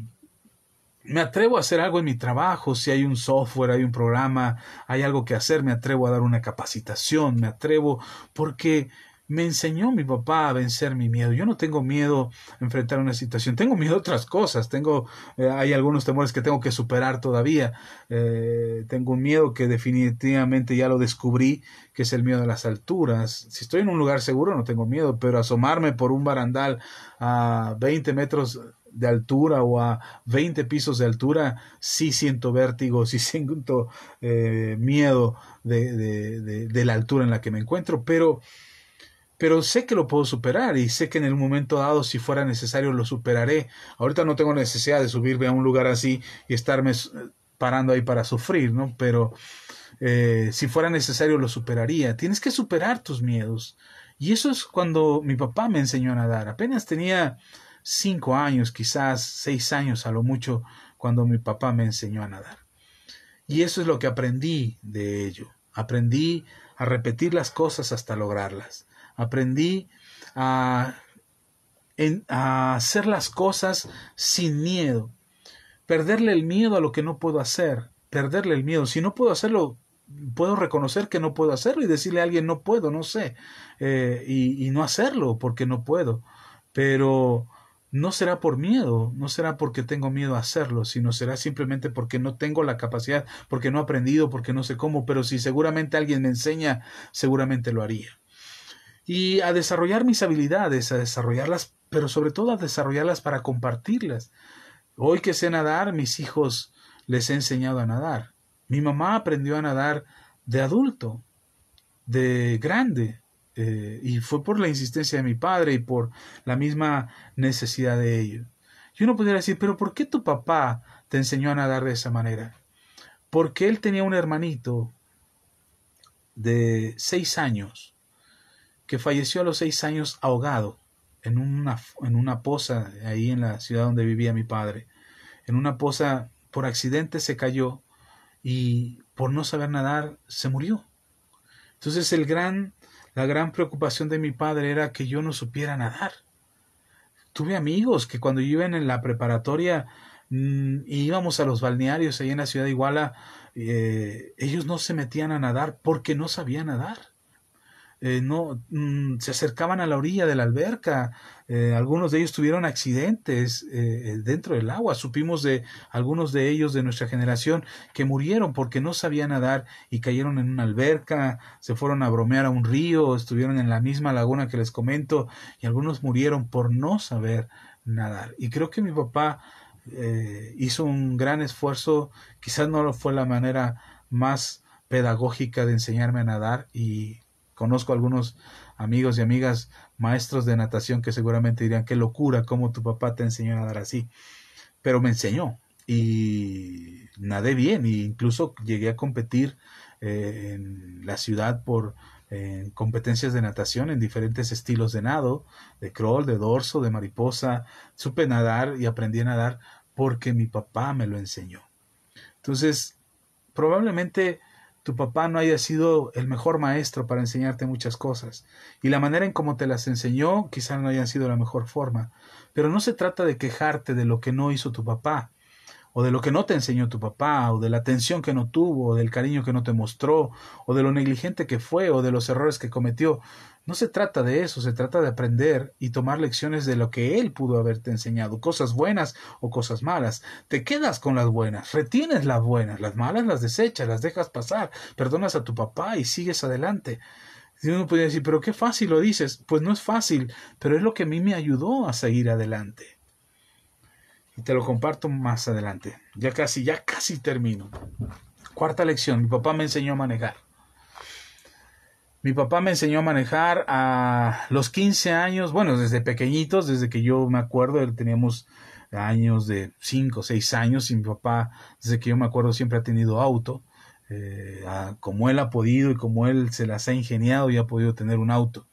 me atrevo a hacer algo en mi trabajo, si hay un software, hay un programa, hay algo que hacer, me atrevo a dar una capacitación, me atrevo porque me enseñó mi papá a vencer mi miedo. Yo no tengo miedo a enfrentar una situación, tengo miedo a otras cosas, hay algunos temores que tengo que superar todavía. Tengo un miedo que definitivamente ya lo descubrí, que es el miedo a las alturas. Si estoy en un lugar seguro no tengo miedo, pero asomarme por un barandal a 20 metros de altura o a 20 pisos de altura, sí siento vértigo, sí siento miedo de la altura en la que me encuentro, pero sé que lo puedo superar y sé que en el momento dado, si fuera necesario, lo superaré. Ahorita no tengo necesidad de subirme a un lugar así y estarme parando ahí para sufrir, ¿no? Pero si fuera necesario, lo superaría. Tienes que superar tus miedos. Y eso es cuando mi papá me enseñó a nadar. Apenas tenía 5 años, quizás 6 años a lo mucho, cuando mi papá me enseñó a nadar. Y eso es lo que aprendí de ello. Aprendí a repetir las cosas hasta lograrlas. Aprendí a hacer las cosas sin miedo. Perderle el miedo a lo que no puedo hacer. Perderle el miedo. Si no puedo hacerlo, puedo reconocer que no puedo hacerlo y decirle a alguien no puedo, no sé. Y no hacerlo porque no puedo. Pero no será por miedo, no será porque tengo miedo a hacerlo, sino será simplemente porque no tengo la capacidad, porque no he aprendido, porque no sé cómo, pero si seguramente alguien me enseña, seguramente lo haría. Y a desarrollar mis habilidades, a desarrollarlas, pero sobre todo a desarrollarlas para compartirlas. Hoy que sé nadar, mis hijos les he enseñado a nadar. Mi mamá aprendió a nadar de adulto, de grande, y fue por la insistencia de mi padre y por la misma necesidad de ello. Y uno pudiera decir, pero ¿por qué tu papá te enseñó a nadar de esa manera? Porque él tenía un hermanito de 6 años que falleció a los 6 años ahogado en una poza ahí en la ciudad donde vivía mi padre. En una poza, por accidente se cayó y por no saber nadar se murió. Entonces la gran preocupación de mi padre era que yo no supiera nadar. Tuve amigos que cuando yo iba en la preparatoria íbamos a los balnearios ahí en la ciudad de Iguala, ellos no se metían a nadar porque no sabían nadar. Se acercaban a la orilla de la alberca. Algunos de ellos tuvieron accidentes dentro del agua. Supimos de algunos de ellos de nuestra generación que murieron porque no sabían nadar y cayeron en una alberca, se fueron a bromear a un río, estuvieron en la misma laguna que les comento, y algunos murieron por no saber nadar. Y creo que mi papá hizo un gran esfuerzo. Quizás no fue la manera más pedagógica de enseñarme a nadar, y conozco algunos amigos y amigas maestros de natación que seguramente dirían qué locura cómo tu papá te enseñó a nadar así, pero me enseñó y nadé bien, e incluso llegué a competir en la ciudad por competencias de natación en diferentes estilos de nado, de crawl, de dorso, de mariposa. Supe nadar y aprendí a nadar porque mi papá me lo enseñó. Entonces, probablemente tu papá no haya sido el mejor maestro para enseñarte muchas cosas, y la manera en cómo te las enseñó quizás no haya sido la mejor forma, pero no se trata de quejarte de lo que no hizo tu papá, o de lo que no te enseñó tu papá, o de la atención que no tuvo, o del cariño que no te mostró, o de lo negligente que fue, o de los errores que cometió. No se trata de eso, se trata de aprender y tomar lecciones de lo que él pudo haberte enseñado, cosas buenas o cosas malas. Te quedas con las buenas, retienes las buenas, las malas las desechas, las dejas pasar, perdonas a tu papá y sigues adelante. Y uno podría decir, pero qué fácil lo dices. Pues no es fácil, pero es lo que a mí me ayudó a seguir adelante. y te lo comparto más adelante. Ya casi termino. Cuarta lección, mi papá me enseñó a manejar. Mi papá me enseñó a manejar a los 15 años, bueno, desde pequeñitos, desde que yo me acuerdo, teníamos años de 5 o 6 años, y mi papá, desde que yo me acuerdo, siempre ha tenido auto. Como él ha podido y como él se las ha ingeniado y ha podido tener un auto.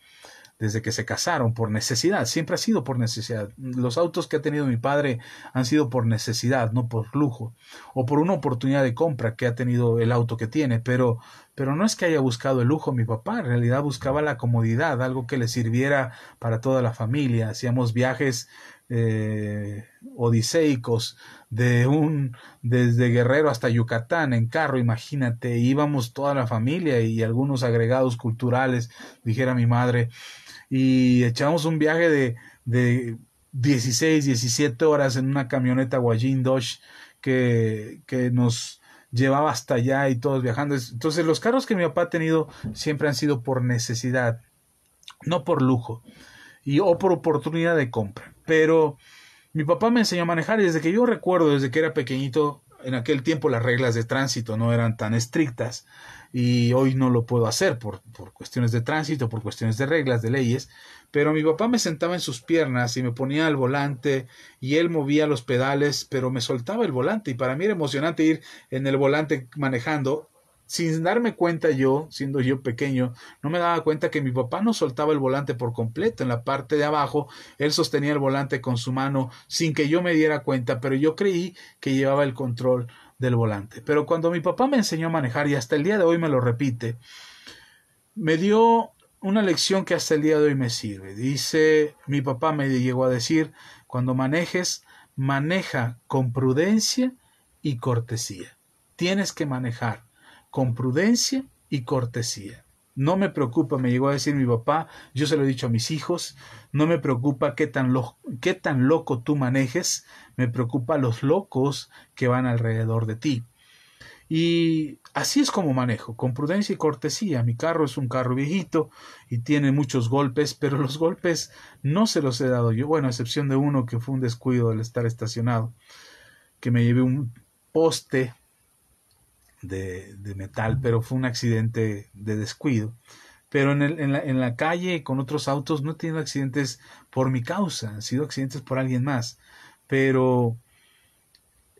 Desde que se casaron, por necesidad, siempre ha sido por necesidad. Los autos que ha tenido mi padre han sido por necesidad, no por lujo, o por una oportunidad de compra que ha tenido el auto que tiene, pero no es que haya buscado el lujo mi papá, en realidad buscaba la comodidad, algo que le sirviera para toda la familia. Hacíamos viajes odiseicos desde Guerrero hasta Yucatán en carro, imagínate, íbamos toda la familia y algunos agregados culturales, dijera mi madre, y echábamos un viaje de 16, 17 horas en una camioneta Guayín Dodge que nos llevaba hasta allá y todos viajando. Entonces los carros que mi papá ha tenido siempre han sido por necesidad, no por lujo o por oportunidad de compra. Pero mi papá me enseñó a manejar y desde que yo recuerdo, desde que era pequeñito, en aquel tiempo las reglas de tránsito no eran tan estrictas y hoy no lo puedo hacer por cuestiones de tránsito, por cuestiones de reglas, de leyes, pero mi papá me sentaba en sus piernas y me ponía al volante y él movía los pedales, pero me soltaba el volante y para mí era emocionante ir en el volante manejando. Sin darme cuenta yo, siendo yo pequeño, no me daba cuenta que mi papá no soltaba el volante por completo. En la parte de abajo, él sostenía el volante con su mano sin que yo me diera cuenta, pero yo creí que llevaba el control del volante. Pero cuando mi papá me enseñó a manejar, y hasta el día de hoy me lo repite, me dio una lección que hasta el día de hoy me sirve. Dice, mi papá me llegó a decir, cuando manejes, maneja con prudencia y cortesía. Tienes que manejar con prudencia y cortesía. No me preocupa, me llegó a decir mi papá, yo se lo he dicho a mis hijos, no me preocupa qué tan loco tú manejes, me preocupa los locos que van alrededor de ti. Y así es como manejo, con prudencia y cortesía. Mi carro es un carro viejito y tiene muchos golpes, pero los golpes no se los he dado yo, bueno, a excepción de uno que fue un descuido al estar estacionado, que me llevé un poste de metal, pero fue un accidente de descuido. Pero en la calle con otros autos no he tenido accidentes por mi causa, han sido accidentes por alguien más. Pero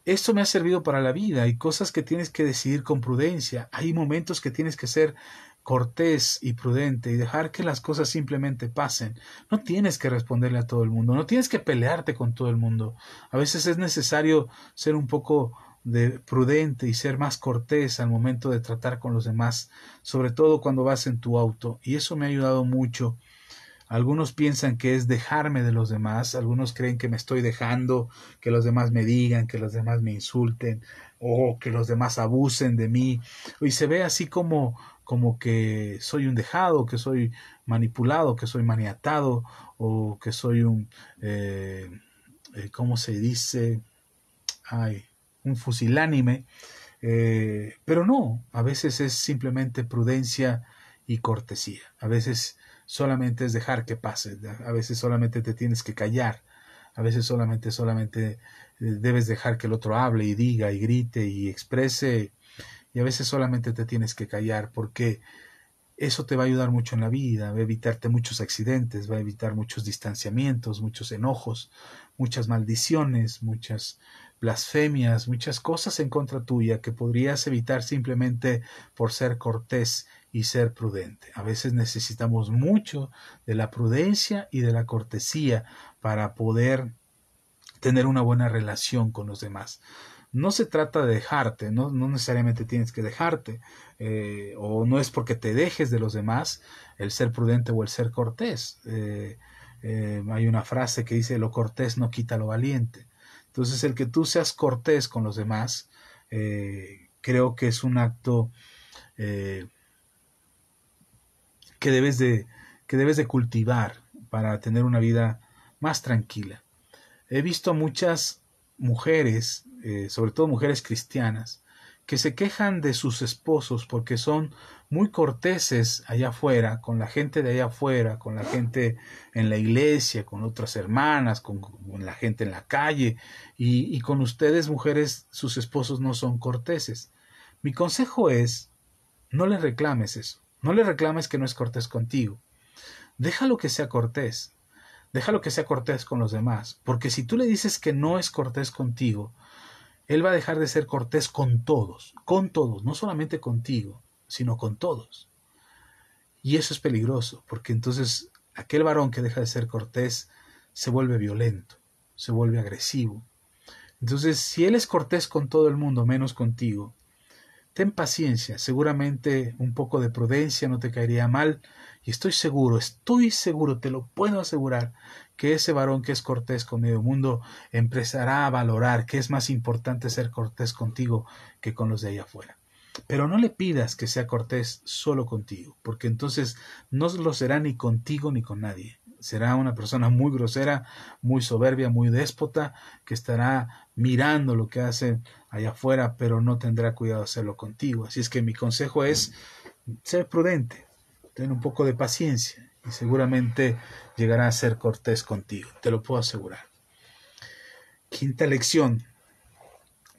esto me ha servido para la vida. Hay cosas que tienes que decidir con prudencia. Hay momentos que tienes que ser cortés y prudente y dejar que las cosas simplemente pasen. No tienes que responderle a todo el mundo, no tienes que pelearte con todo el mundo. A veces es necesario ser un poco prudente y ser más cortés al momento de tratar con los demás, sobre todo cuando vas en tu auto, y eso me ha ayudado mucho. Algunos piensan que es dejarme de los demás, algunos creen que me estoy dejando, que los demás me digan, que los demás me insulten o que los demás abusen de mí, y se ve así como que soy un dejado, que soy manipulado, que soy maniatado o que soy ¿cómo se dice? Un fusilánime, pero no, a veces es simplemente prudencia y cortesía, a veces solamente es dejar que pase, a veces solamente te tienes que callar, a veces solamente debes dejar que el otro hable y diga y grite y exprese, y a veces solamente te tienes que callar, porque eso te va a ayudar mucho en la vida, va a evitarte muchos accidentes, va a evitar muchos distanciamientos, muchos enojos, muchas maldiciones, muchas blasfemias, muchas cosas en contra tuya que podrías evitar simplemente por ser cortés y ser prudente. A veces necesitamos mucho de la prudencia y de la cortesía para poder tener una buena relación con los demás. No se trata de dejarte, no necesariamente tienes que dejarte, o no es porque te dejes de los demás el ser prudente o el ser cortés. Hay una frase que dice, lo cortés no quita lo valiente. Entonces el que tú seas cortés con los demás, creo que es un acto que debes de cultivar para tener una vida más tranquila. He visto muchas mujeres, sobre todo mujeres cristianas, que se quejan de sus esposos porque son muy corteses allá afuera, con la gente de allá afuera, con la gente en la iglesia, con otras hermanas, con la gente en la calle, y con ustedes, mujeres, sus esposos no son corteses. Mi consejo es, no le reclames eso, no le reclames que no es cortés contigo. Déjalo que sea cortés, déjalo que sea cortés con los demás, porque si tú le dices que no es cortés contigo, él va a dejar de ser cortés con todos, no solamente contigo, sino con todos. Y eso es peligroso, porque entonces aquel varón que deja de ser cortés se vuelve violento, se vuelve agresivo. Entonces, si él es cortés con todo el mundo, menos contigo, ten paciencia, seguramente un poco de prudencia no te caería mal, y estoy seguro, te lo puedo asegurar, que ese varón que es cortés con medio mundo empezará a valorar que es más importante ser cortés contigo que con los de allá afuera. Pero no le pidas que sea cortés solo contigo, porque entonces no lo será ni contigo ni con nadie. Será una persona muy grosera, muy soberbia, muy déspota, que estará mirando lo que hacen allá afuera, pero no tendrá cuidado de hacerlo contigo. Así es que mi consejo es ser prudente, ten un poco de paciencia y seguramente llegará a ser cortés contigo, te lo puedo asegurar. Quinta lección.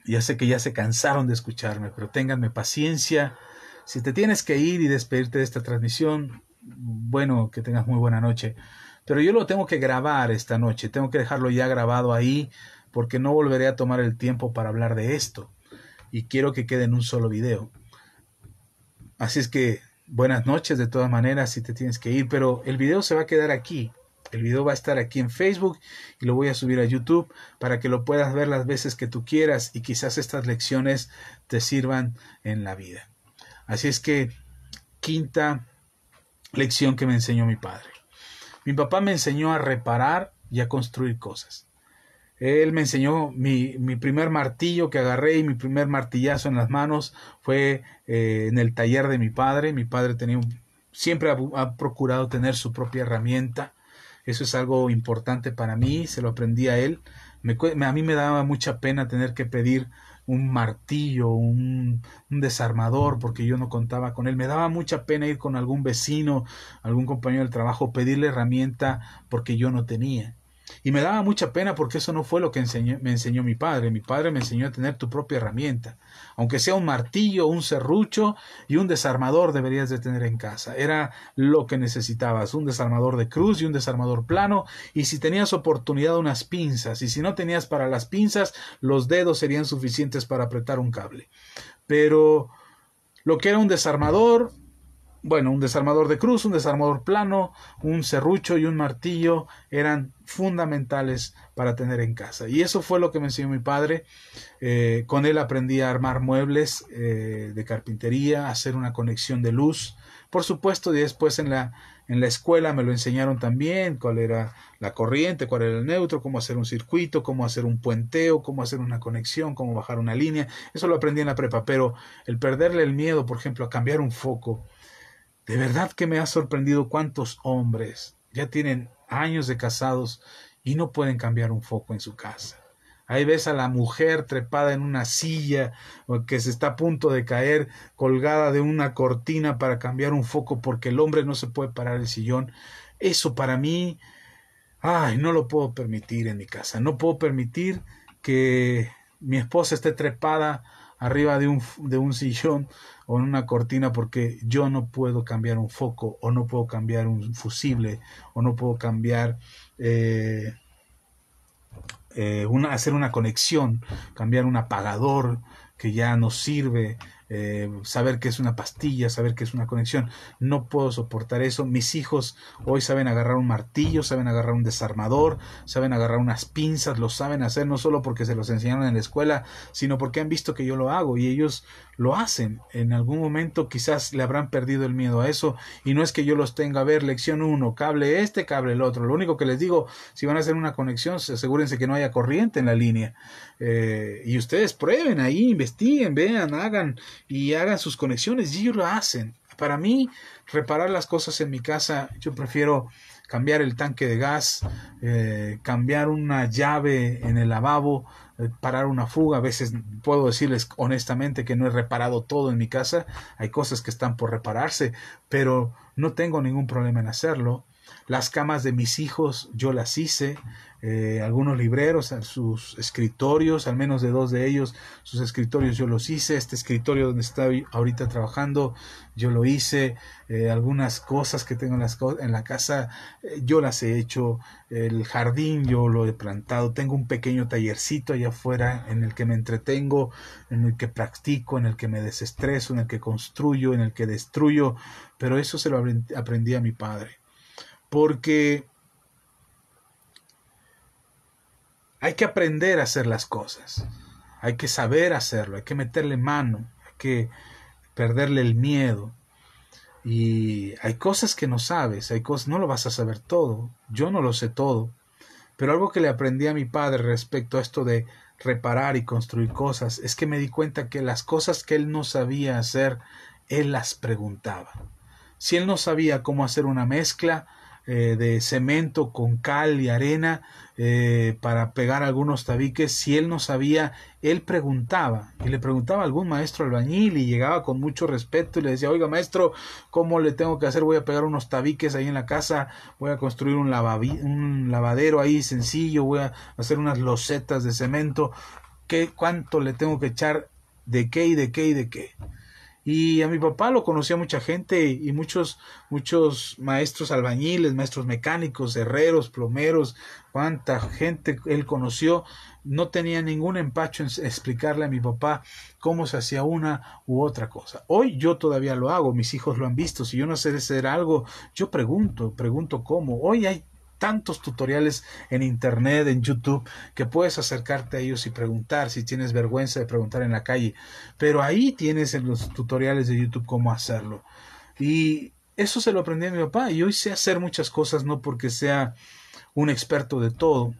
Ya sé que ya se cansaron de escucharme, pero ténganme paciencia. Si te tienes que ir y despedirte de esta transmisión, bueno, que tengas muy buena noche. Pero yo lo tengo que grabar esta noche, tengo que dejarlo ya grabado ahí, porque no volveré a tomar el tiempo para hablar de esto. Y quiero que quede en un solo video. Así es que, buenas noches de todas maneras si te tienes que ir, pero el video se va a quedar aquí. El video va a estar aquí en Facebook y lo voy a subir a YouTube para que lo puedas ver las veces que tú quieras y quizás estas lecciones te sirvan en la vida. Así es que, quinta lección que me enseñó mi padre. Mi papá me enseñó a reparar y a construir cosas. Él me enseñó mi primer martillo que agarré y mi primer martillazo en las manos fue en el taller de mi padre. Mi padre siempre ha procurado tener su propia herramienta. Eso es algo importante para mí, se lo aprendí a él. A mí me daba mucha pena tener que pedir un martillo, un desarmador, porque yo no contaba con él. Me daba mucha pena ir con algún vecino, algún compañero del trabajo, pedirle herramienta porque yo no tenía. Y me daba mucha pena porque eso no fue lo que me enseñó mi padre. Mi padre me enseñó a tener tu propia herramienta. Aunque sea un martillo, un serrucho y un desarmador deberías de tener en casa. Era lo que necesitabas, un desarmador de cruz y un desarmador plano. Y si tenías oportunidad, unas pinzas. Y si no tenías para las pinzas, los dedos serían suficientes para apretar un cable. Pero lo que era un desarmador... Bueno, un desarmador de cruz, un desarmador plano, un serrucho y un martillo eran fundamentales para tener en casa. Y eso fue lo que me enseñó mi padre. Con él aprendí a armar muebles de carpintería, a hacer una conexión de luz. Por supuesto, y después en la escuela me lo enseñaron también, cuál era la corriente, cuál era el neutro, cómo hacer un circuito, cómo hacer un puenteo, cómo hacer una conexión, cómo bajar una línea. Eso lo aprendí en la prepa, pero el perderle el miedo, por ejemplo, a cambiar un foco, de verdad que me ha sorprendido cuántos hombres ya tienen años de casados y no pueden cambiar un foco en su casa. Ahí ves a la mujer trepada en una silla o que se está a punto de caer colgada de una cortina para cambiar un foco porque el hombre no se puede parar el sillón. Eso para mí, no lo puedo permitir en mi casa. No puedo permitir que mi esposa esté trepada arriba de un sillón o en una cortina porque yo no puedo cambiar un foco o no puedo cambiar un fusible o no puedo cambiar hacer una conexión, cambiar un apagador que ya no sirve, saber que es una pastilla, saber que es una conexión. No puedo soportar eso. Mis hijos hoy saben agarrar un martillo, saben agarrar un desarmador, saben agarrar unas pinzas, lo saben hacer no solo porque se los enseñaron en la escuela, sino porque han visto que yo lo hago y ellos lo hacen. En algún momento quizás le habrán perdido el miedo a eso y no es que yo los tenga a ver, lección 1, cable este, cable el otro. Lo único que les digo, si van a hacer una conexión, asegúrense que no haya corriente en la línea. Y ustedes prueben ahí, investiguen, vean, hagan sus conexiones y ellos lo hacen. Para mí, reparar las cosas en mi casa, yo prefiero cambiar el tanque de gas, cambiar una llave en el lavabo, parar una fuga. A veces puedo decirles honestamente que no he reparado todo en mi casa, hay cosas que están por repararse, pero no tengo ningún problema en hacerlo. Las camas de mis hijos yo las hice, algunos libreros, sus escritorios, al menos de 2 de ellos, sus escritorios yo los hice. Este escritorio donde estoy ahorita trabajando, yo lo hice. Algunas cosas que tengo en la casa, yo las he hecho. El jardín yo lo he plantado. Tengo un pequeño tallercito allá afuera en el que me entretengo, en el que practico, en el que me desestreso, en el que construyo, en el que destruyo. Pero eso se lo aprendí a mi padre. Porque hay que aprender a hacer las cosas, hay que saber hacerlo, hay que meterle mano, hay que perderle el miedo. Y hay cosas que no sabes, hay cosas, no lo vas a saber todo, yo no lo sé todo, pero algo que le aprendí a mi padre respecto a esto de reparar y construir cosas es que me di cuenta que las cosas que él no sabía hacer, él las preguntaba. Si él no sabía cómo hacer una mezcla de cemento con cal y arena para pegar algunos tabiques, si él no sabía, él preguntaba, y le preguntaba a algún maestro albañil, y llegaba con mucho respeto y le decía: oiga maestro, ¿cómo le tengo que hacer? Voy a pegar unos tabiques ahí en la casa, voy a construir un lavadero ahí sencillo, voy a hacer unas losetas de cemento, ¿cuánto le tengo que echar? ¿De qué y de qué y de qué? Y a mi papá lo conocía mucha gente, y muchos maestros albañiles, maestros mecánicos, herreros, plomeros, cuánta gente él conoció. No tenía ningún empacho en explicarle a mi papá cómo se hacía una u otra cosa. Hoy yo todavía lo hago, mis hijos lo han visto. Si yo no sé hacer algo, yo pregunto cómo. Hoy hay tantos tutoriales en internet, en YouTube, que puedes acercarte a ellos y preguntar si tienes vergüenza de preguntar en la calle. Pero ahí tienes en los tutoriales de YouTube cómo hacerlo. Y eso se lo aprendí a mi papá, y hoy sé hacer muchas cosas, no porque sea un experto de todo.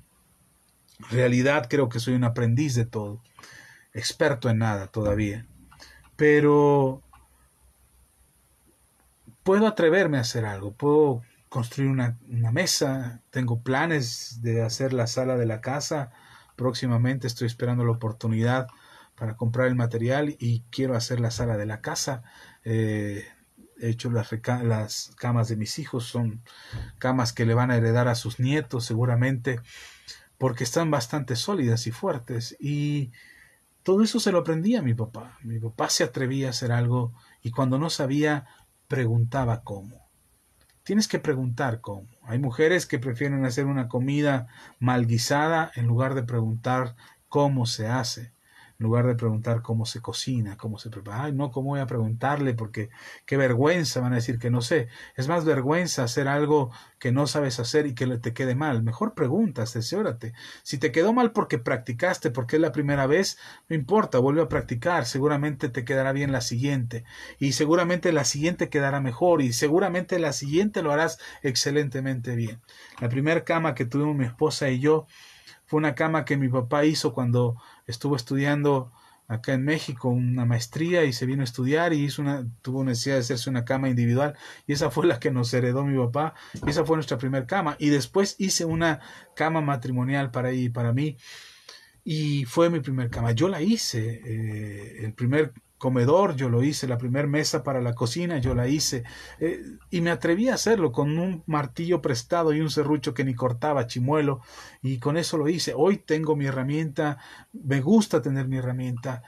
En realidad creo que soy un aprendiz de todo, experto en nada todavía. Pero puedo atreverme a hacer algo, puedo construir una mesa, tengo planes de hacer la sala de la casa, próximamente estoy esperando la oportunidad para comprar el material y quiero hacer la sala de la casa. He hecho las camas de mis hijos, son camas que le van a heredar a sus nietos seguramente, porque están bastante sólidas y fuertes, y todo eso se lo aprendí a mi papá. Mi papá se atrevía a hacer algo, y cuando no sabía, preguntaba cómo. Tienes que preguntar cómo. Hay mujeres que prefieren hacer una comida mal guisada en lugar de preguntar cómo se hace, en lugar de preguntar cómo se cocina, cómo se prepara. Ay, no, ¿cómo voy a preguntarle? Porque qué vergüenza, van a decir que no sé. Es más vergüenza hacer algo que no sabes hacer y que te quede mal. Mejor preguntas, cerciórate. Si te quedó mal porque practicaste, porque es la primera vez, no importa, vuelve a practicar. Seguramente te quedará bien la siguiente, y seguramente la siguiente quedará mejor, y seguramente la siguiente lo harás excelentemente bien. La primera cama que tuvimos mi esposa y yo fue una cama que mi papá hizo cuando estuvo estudiando acá en México una maestría, y se vino a estudiar y tuvo necesidad de hacerse una cama individual, y esa fue la que nos heredó mi papá, y esa fue nuestra primera cama. Y después hice una cama matrimonial para ella y para mí, y fue mi primer cama. Yo la hice, el primer comedor yo lo hice, la primera mesa para la cocina yo la hice, y me atreví a hacerlo con un martillo prestado y un serrucho que ni cortaba, chimuelo, y con eso lo hice. Hoy tengo mi herramienta, me gusta tener mi herramienta,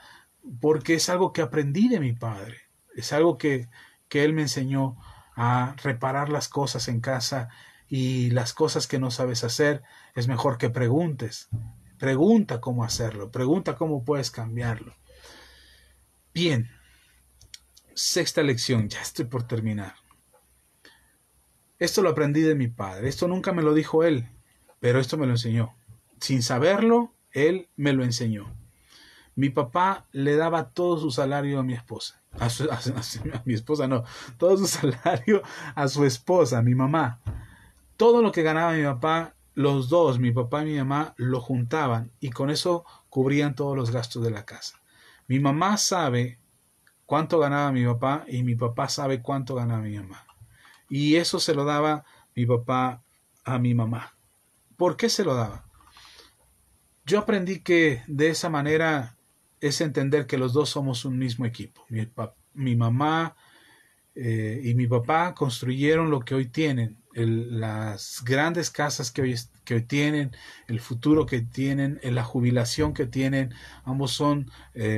porque es algo que aprendí de mi padre, es algo que él me enseñó a reparar las cosas en casa, y las cosas que no sabes hacer es mejor que preguntes. Pregunta cómo hacerlo, pregunta cómo puedes cambiarlo. Bien, sexta lección, ya estoy por terminar. Esto lo aprendí de mi padre, esto nunca me lo dijo él, pero esto me lo enseñó. Sin saberlo, él me lo enseñó. Mi papá le daba todo su salario a mi esposa. A mi esposa no, todo su salario a su esposa, a mi mamá. Todo lo que ganaba mi papá, los dos, mi papá y mi mamá, lo juntaban, y con eso cubrían todos los gastos de la casa. Mi mamá sabe cuánto ganaba mi papá, y mi papá sabe cuánto ganaba mi mamá. Y eso se lo daba mi papá a mi mamá. ¿Por qué se lo daba? Yo aprendí que de esa manera es entender que los dos somos un mismo equipo. Mi mamá y mi papá construyeron lo que hoy tienen, las grandes casas que hoy tienen, el futuro que tienen, la jubilación que tienen. Ambos son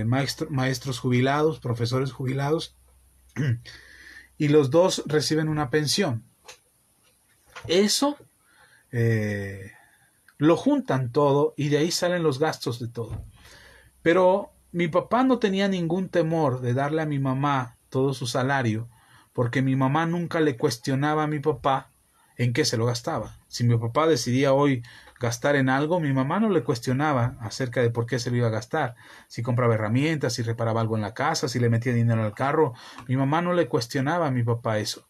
maestros jubilados, profesores jubilados, y los dos reciben una pensión. Eso lo juntan todo y de ahí salen los gastos de todo. Pero mi papá no tenía ningún temor de darle a mi mamá todo su salario, porque mi mamá nunca le cuestionaba a mi papá en qué se lo gastaba. Si mi papá decidía hoy gastar en algo, mi mamá no le cuestionaba acerca de por qué se lo iba a gastar. Si compraba herramientas, si reparaba algo en la casa, si le metía dinero al carro, mi mamá no le cuestionaba a mi papá eso.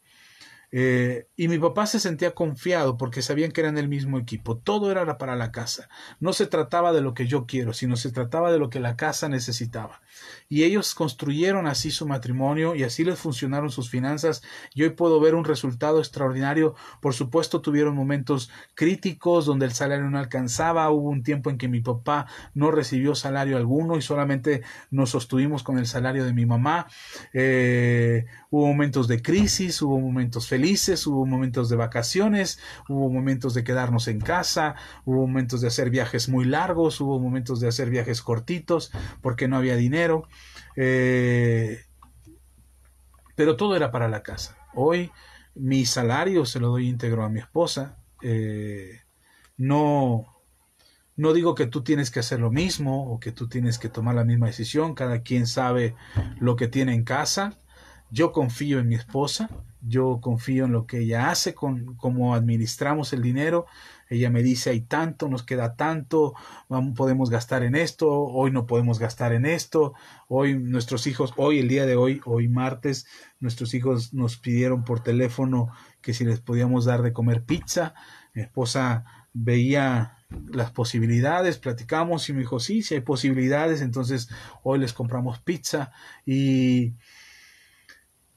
Y mi papá se sentía confiado porque sabían que eran del mismo equipo. Todo era para la casa. No se trataba de lo que yo quiero, sino se trataba de lo que la casa necesitaba. Y ellos construyeron así su matrimonio y así les funcionaron sus finanzas. Y hoy puedo ver un resultado extraordinario. Por supuesto, tuvieron momentos críticos donde el salario no alcanzaba. Hubo un tiempo en que mi papá no recibió salario alguno y solamente nos sostuvimos con el salario de mi mamá. Hubo momentos de crisis, hubo momentos felices, hubo momentos de vacaciones, hubo momentos de quedarnos en casa, hubo momentos de hacer viajes muy largos, hubo momentos de hacer viajes cortitos porque no había dinero, pero todo era para la casa. Hoy mi salario se lo doy íntegro a mi esposa. No digo que tú tienes que hacer lo mismo o que tú tienes que tomar la misma decisión. Cada quien sabe lo que tiene en casa. Yo confío en mi esposa, yo confío en lo que ella hace, con cómo administramos el dinero. Ella me dice, hay tanto, nos queda tanto, podemos gastar en esto, hoy no podemos gastar en esto. Hoy nuestros hijos, el día de hoy martes, nuestros hijos nos pidieron por teléfono que si les podíamos dar de comer pizza. Mi esposa veía las posibilidades, platicamos y me dijo, sí hay posibilidades, entonces hoy les compramos pizza y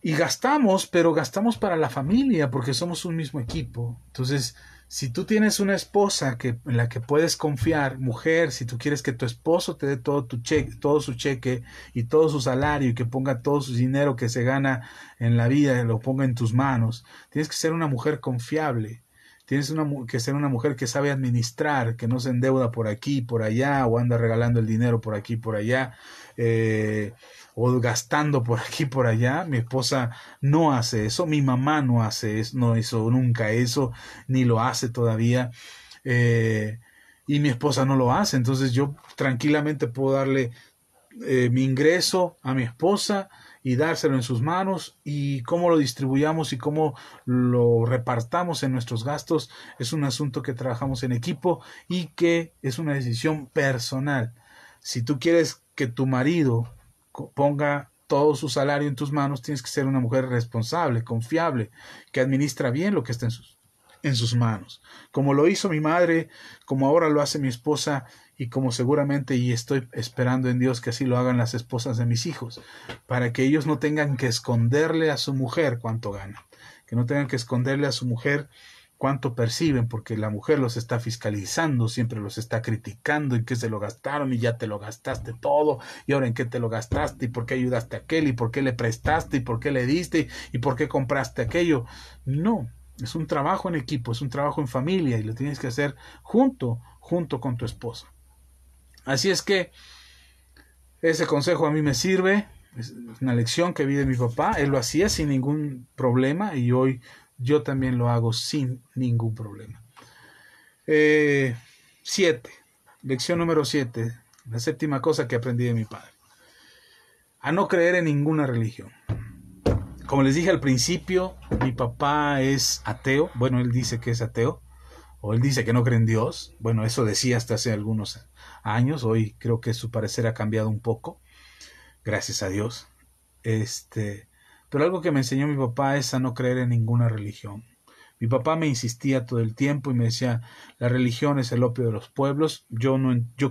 gastamos, pero gastamos para la familia porque somos un mismo equipo. Entonces, si tú tienes una esposa en la que puedes confiar, mujer, si tú quieres que tu esposo te dé todo su cheque y todo su salario y que ponga todo su dinero que se gana en la vida y lo ponga en tus manos, tienes que ser una mujer confiable. Tienes que ser una mujer que sabe administrar, que no se endeuda por aquí, por allá, o anda regalando el dinero por aquí, por allá, o gastando por aquí, por allá. Mi esposa no hace eso, mi mamá no hace eso, no hizo nunca eso, ni lo hace todavía, y mi esposa no lo hace. Entonces yo tranquilamente puedo darle mi ingreso a mi esposa y dárselo en sus manos, y cómo lo distribuyamos y cómo lo repartamos en nuestros gastos es un asunto que trabajamos en equipo y que es una decisión personal. Si tú quieres que tu marido ponga todo su salario en tus manos, tienes que ser una mujer responsable, confiable, que administra bien lo que está en sus manos, como lo hizo mi madre, como ahora lo hace mi esposa, y como seguramente y estoy esperando en Dios que así lo hagan las esposas de mis hijos, para que ellos no tengan que esconderle a su mujer cuánto ganan, que no tengan que esconderle a su mujer cuánto perciben, porque la mujer los está fiscalizando, siempre los está criticando en qué se lo gastaron y ya te lo gastaste todo, y ahora en qué te lo gastaste, y por qué ayudaste a aquel, y por qué le prestaste, y por qué le diste, y por qué compraste aquello. No, es un trabajo en equipo, es un trabajo en familia, y lo tienes que hacer junto con tu esposa. Así es que ese consejo a mí me sirve, es una lección que vi de mi papá. Él lo hacía sin ningún problema y hoy yo también lo hago sin ningún problema. 7. Lección número 7. La séptima cosa que aprendí de mi padre. A no creer en ninguna religión. Como les dije al principio, mi papá es ateo. Bueno, él dice que es ateo. O él dice que no cree en Dios. Bueno, eso decía hasta hace algunos años. Hoy creo que su parecer ha cambiado un poco. Gracias a Dios. Pero algo que me enseñó mi papá es a no creer en ninguna religión. Mi papá me insistía todo el tiempo y me decía, la religión es el opio de los pueblos. Yo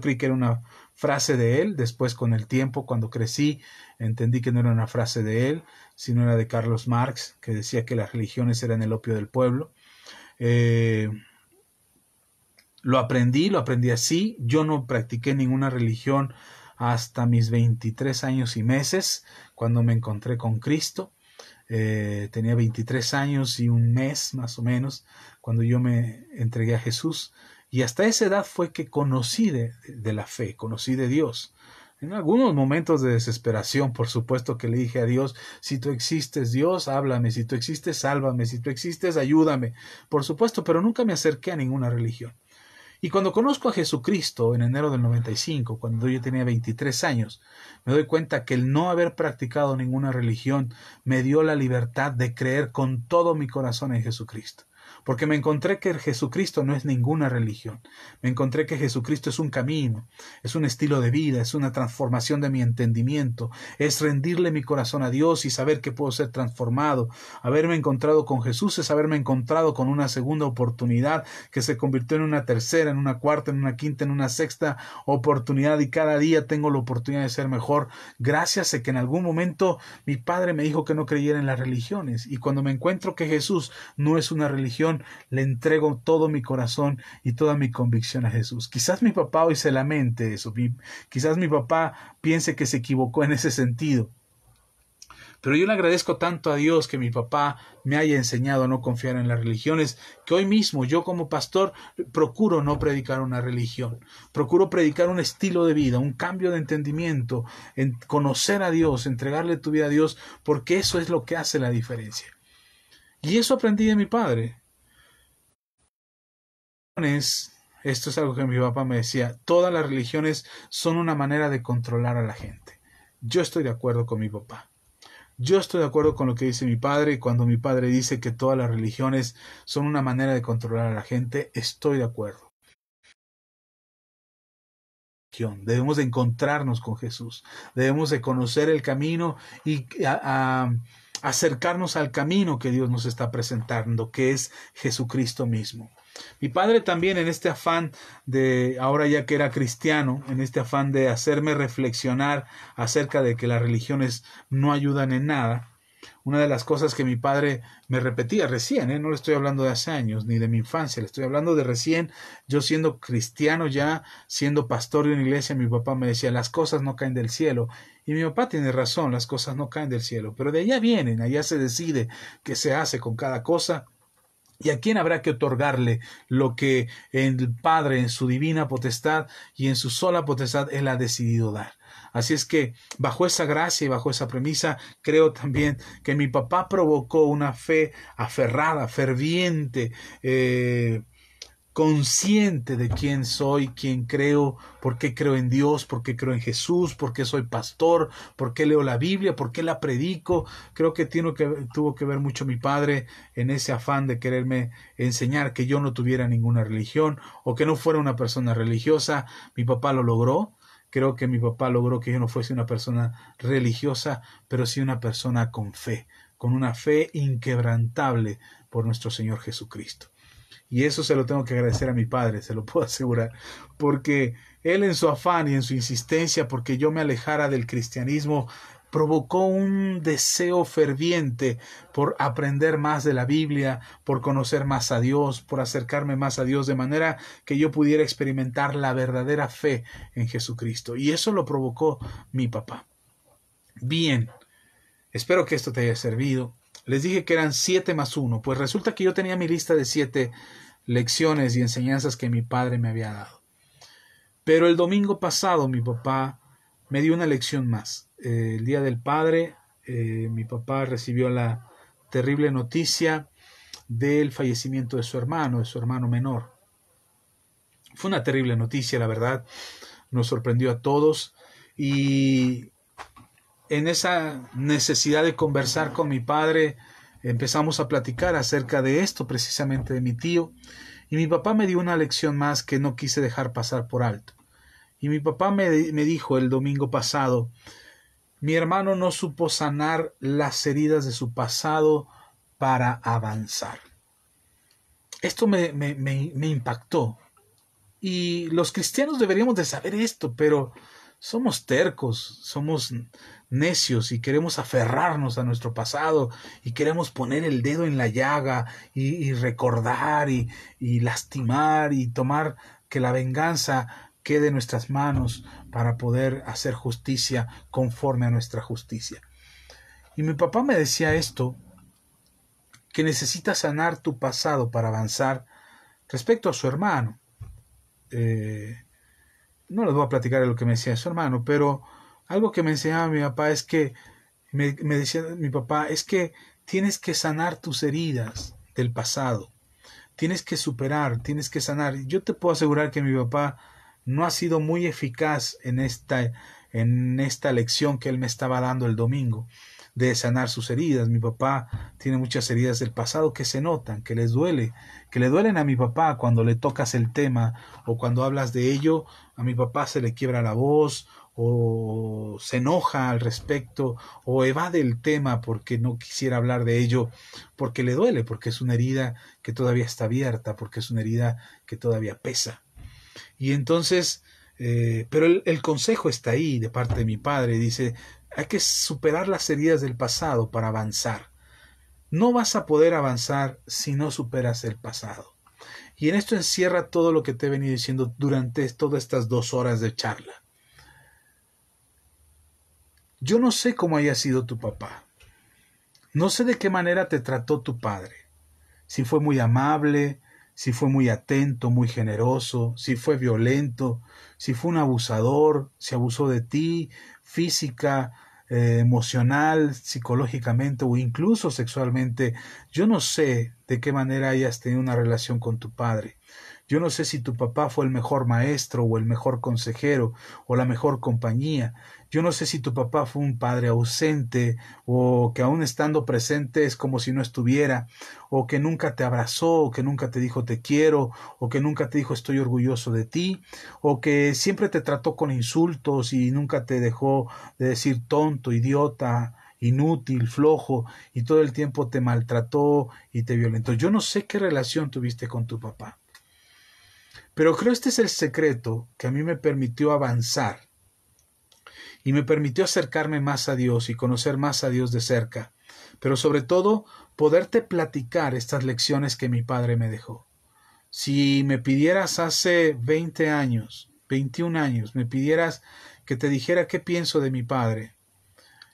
creí que era una frase de él. Después, con el tiempo, cuando crecí, entendí que no era una frase de él, sino era de Carlos Marx, que decía que las religiones eran el opio del pueblo. Lo aprendí así. Yo no practiqué ninguna religión hasta mis 23 años y meses, cuando me encontré con Cristo. Tenía 23 años y un mes más o menos cuando yo me entregué a Jesús, y hasta esa edad fue que conocí de la fe, conocí de Dios. En algunos momentos de desesperación, por supuesto que le dije a Dios: si tú existes, Dios, háblame; si tú existes, sálvame; si tú existes, ayúdame. Por supuesto, pero nunca me acerqué a ninguna religión. Y cuando conozco a Jesucristo en enero del 95, cuando yo tenía 23 años, me doy cuenta que el no haber practicado ninguna religión me dio la libertad de creer con todo mi corazón en Jesucristo. Porque me encontré que Jesucristo no es ninguna religión. Me encontré que Jesucristo es un camino, es un estilo de vida, es una transformación de mi entendimiento, es rendirle mi corazón a Dios y saber que puedo ser transformado. Haberme encontrado con Jesús es haberme encontrado con una segunda oportunidad que se convirtió en una tercera, en una cuarta, en una quinta, en una sexta oportunidad, y cada día tengo la oportunidad de ser mejor, gracias a que en algún momento mi padre me dijo que no creyera en las religiones. Y cuando me encuentro que Jesús no es una religión, le entrego todo mi corazón y toda mi convicción a Jesús. Quizás mi papá hoy se lamente eso, quizás mi papá piense que se equivocó en ese sentido, pero yo le agradezco tanto a Dios que mi papá me haya enseñado a no confiar en las religiones, que hoy mismo yo como pastor procuro no predicar una religión, procuro predicar un estilo de vida, un cambio de entendimiento, en conocer a Dios, entregarle tu vida a Dios, porque eso es lo que hace la diferencia. Y eso aprendí de mi padre. Esto es algo que mi papá me decía: todas las religiones son una manera de controlar a la gente. Yo estoy de acuerdo con mi papá. Yo estoy de acuerdo con lo que dice mi padre, y cuando mi padre dice que todas las religiones son una manera de controlar a la gente, estoy de acuerdo. Debemos de encontrarnos con Jesús, debemos de conocer el camino y acercarnos al camino que Dios nos está presentando, que es Jesucristo mismo. Mi padre también, en este afán de, ahora ya que era cristiano, en este afán de hacerme reflexionar acerca de que las religiones no ayudan en nada, una de las cosas que mi padre me repetía recién, no le estoy hablando de hace años ni de mi infancia, le estoy hablando de recién, yo siendo cristiano ya, siendo pastor de una iglesia, mi papá me decía: las cosas no caen del cielo. Y mi papá tiene razón, las cosas no caen del cielo, pero de allá vienen, allá se decide qué se hace con cada cosa. ¿Y a quién habrá que otorgarle lo que el Padre, en su divina potestad y en su sola potestad, Él ha decidido dar? Así es que, bajo esa gracia y bajo esa premisa, creo también que mi papá provocó una fe aferrada, ferviente, consciente de quién soy, quién creo, por qué creo en Dios, por qué creo en Jesús, por qué soy pastor, por qué leo la Biblia, por qué la predico. Creo que tuvo que ver mucho mi padre en ese afán de quererme enseñar que yo no tuviera ninguna religión o que no fuera una persona religiosa. Mi papá lo logró. Creo que mi papá logró que yo no fuese una persona religiosa, pero sí una persona con fe, con una fe inquebrantable por nuestro Señor Jesucristo. Y eso se lo tengo que agradecer a mi padre, se lo puedo asegurar, porque él, en su afán y en su insistencia porque yo me alejara del cristianismo, provocó un deseo ferviente por aprender más de la Biblia, por conocer más a Dios, por acercarme más a Dios, de manera que yo pudiera experimentar la verdadera fe en Jesucristo. Y eso lo provocó mi papá. Bien, espero que esto te haya servido. Les dije que eran 7 más 1, pues resulta que yo tenía mi lista de 7 lecciones y enseñanzas que mi padre me había dado. Pero el domingo pasado mi papá me dio una lección más. El Día del Padre, mi papá recibió la terrible noticia del fallecimiento de su hermano menor. Fue una terrible noticia, la verdad, nos sorprendió a todos, y en esa necesidad de conversar con mi padre, empezamos a platicar acerca de esto, precisamente de mi tío, y mi papá me dio una lección más que no quise dejar pasar por alto. Y mi papá me dijo el domingo pasado: mi hermano no supo sanar las heridas de su pasado para avanzar. Esto me impactó. Y los cristianos deberíamos de saber esto, pero somos tercos, somos necios y queremos aferrarnos a nuestro pasado y queremos poner el dedo en la llaga y recordar y lastimar y tomar que la venganza quede en nuestras manos para poder hacer justicia conforme a nuestra justicia. Y mi papá me decía esto, que necesitas sanar tu pasado para avanzar respecto a su hermano. No les voy a platicar de lo que me decía su hermano, pero algo que me enseñaba mi papá es que, me decía mi papá, es que tienes que sanar tus heridas del pasado. Tienes que superar, tienes que sanar. Yo te puedo asegurar que mi papá no ha sido muy eficaz en esta lección que él me estaba dando el domingo, de sanar sus heridas. Mi papá tiene muchas heridas del pasado que se notan, que les duele, que le duelen a mi papá cuando le tocas el tema o cuando hablas de ello. A mi papá se le quiebra la voz o se enoja al respecto o evade el tema porque no quisiera hablar de ello, porque le duele, porque es una herida que todavía está abierta, porque es una herida que todavía pesa. Y entonces, pero el consejo está ahí de parte de mi padre. Dice, hay que superar las heridas del pasado para avanzar. No vas a poder avanzar si no superas el pasado. Y en esto encierra todo lo que te he venido diciendo durante todas estas 2 horas de charla. Yo no sé cómo haya sido tu papá. No sé de qué manera te trató tu padre. Si fue muy amable, si fue muy atento, muy generoso, si fue violento, si fue un abusador, si abusó de ti, física, emocional, psicológicamente o incluso sexualmente. Yo no sé de qué manera hayas tenido una relación con tu padre. Yo no sé si tu papá fue el mejor maestro o el mejor consejero o la mejor compañía. Yo no sé si tu papá fue un padre ausente o que aún estando presente es como si no estuviera, o que nunca te abrazó, o que nunca te dijo te quiero, o que nunca te dijo estoy orgulloso de ti, o que siempre te trató con insultos y nunca te dejó de decir tonto, idiota, inútil, flojo, y todo el tiempo te maltrató y te violentó. Yo no sé qué relación tuviste con tu papá. Pero creo este es el secreto que a mí me permitió avanzar y me permitió acercarme más a Dios y conocer más a Dios de cerca, pero sobre todo poderte platicar estas lecciones que mi padre me dejó. Si me pidieras hace 20 años, 21 años, me pidieras que te dijera qué pienso de mi padre,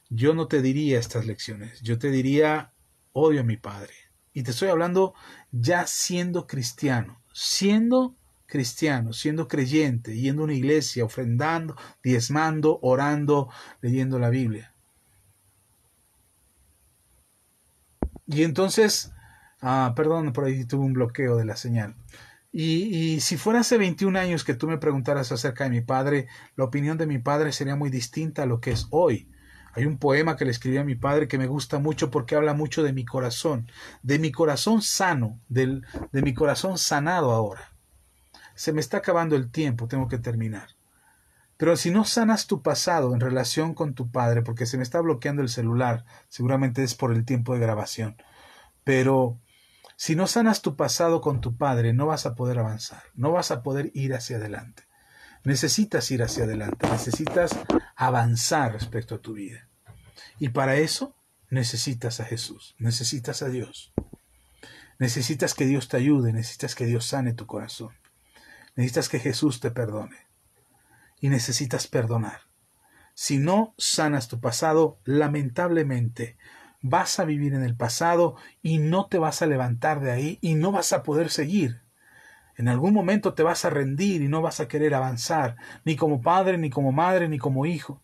yo no te diría estas lecciones, yo te diría odio a mi padre. Y te estoy hablando ya siendo cristiano, siendo creyente, yendo a una iglesia, ofrendando, diezmando, orando, leyendo la Biblia. Y entonces, perdón, por ahí tuve un bloqueo de la señal. Y si fuera hace 21 años que tú me preguntaras acerca de mi padre, la opinión de mi padre sería muy distinta a lo que es hoy. Hay un poema que le escribí a mi padre que me gusta mucho porque habla mucho de mi corazón sano, de mi corazón sanado ahora. Se me está acabando el tiempo, tengo que terminar. Pero si no sanas tu pasado en relación con tu padre, porque se me está bloqueando el celular, seguramente es por el tiempo de grabación, pero si no sanas tu pasado con tu padre, no vas a poder avanzar, no vas a poder ir hacia adelante. Necesitas ir hacia adelante, necesitas avanzar respecto a tu vida. Y para eso necesitas a Jesús, necesitas a Dios. Necesitas que Dios te ayude, necesitas que Dios sane tu corazón. Necesitas que Jesús te perdone. Y necesitas perdonar. Si no sanas tu pasado, lamentablemente vas a vivir en el pasado y no te vas a levantar de ahí y no vas a poder seguir. En algún momento te vas a rendir y no vas a querer avanzar, ni como padre, ni como madre, ni como hijo.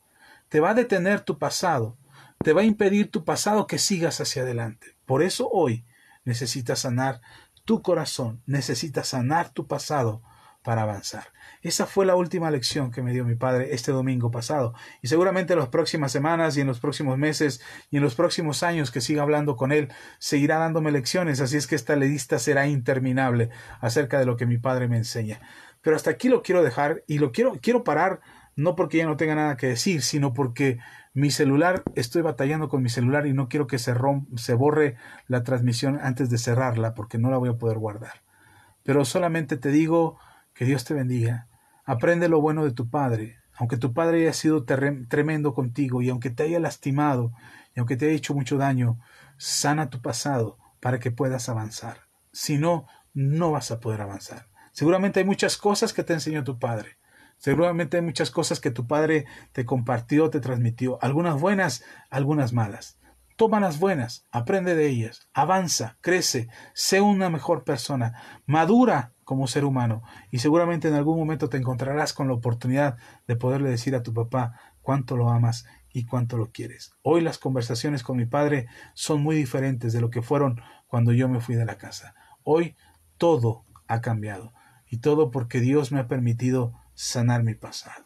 Te va a detener tu pasado, te va a impedir tu pasado que sigas hacia adelante. Por eso hoy necesitas sanar tu corazón, necesitas sanar tu pasado para avanzar. Esa fue la última lección que me dio mi padre este domingo pasado. Y seguramente en las próximas semanas y en los próximos meses y en los próximos años que siga hablando con él, seguirá dándome lecciones. Así es que esta lista será interminable acerca de lo que mi padre me enseña. Pero hasta aquí lo quiero dejar y quiero parar, no porque ya no tenga nada que decir, sino porque mi celular, estoy batallando con mi celular y no quiero que se borre la transmisión antes de cerrarla porque no la voy a poder guardar. Pero solamente te digo que Dios te bendiga. Aprende lo bueno de tu padre. aunque tu padre haya sido tremendo contigo y aunque te haya lastimado y aunque te haya hecho mucho daño, sana tu pasado para que puedas avanzar. Si no, no vas a poder avanzar. Seguramente hay muchas cosas que te enseñó tu padre. Seguramente hay muchas cosas que tu padre te compartió, te transmitió. Algunas buenas, algunas malas. Toma las buenas, aprende de ellas, avanza, crece, sé una mejor persona, madura como ser humano y seguramente en algún momento te encontrarás con la oportunidad de poderle decir a tu papá cuánto lo amas y cuánto lo quieres. Hoy las conversaciones con mi padre son muy diferentes de lo que fueron cuando yo me fui de la casa. Hoy todo ha cambiado y todo porque Dios me ha permitido sanar mi pasado.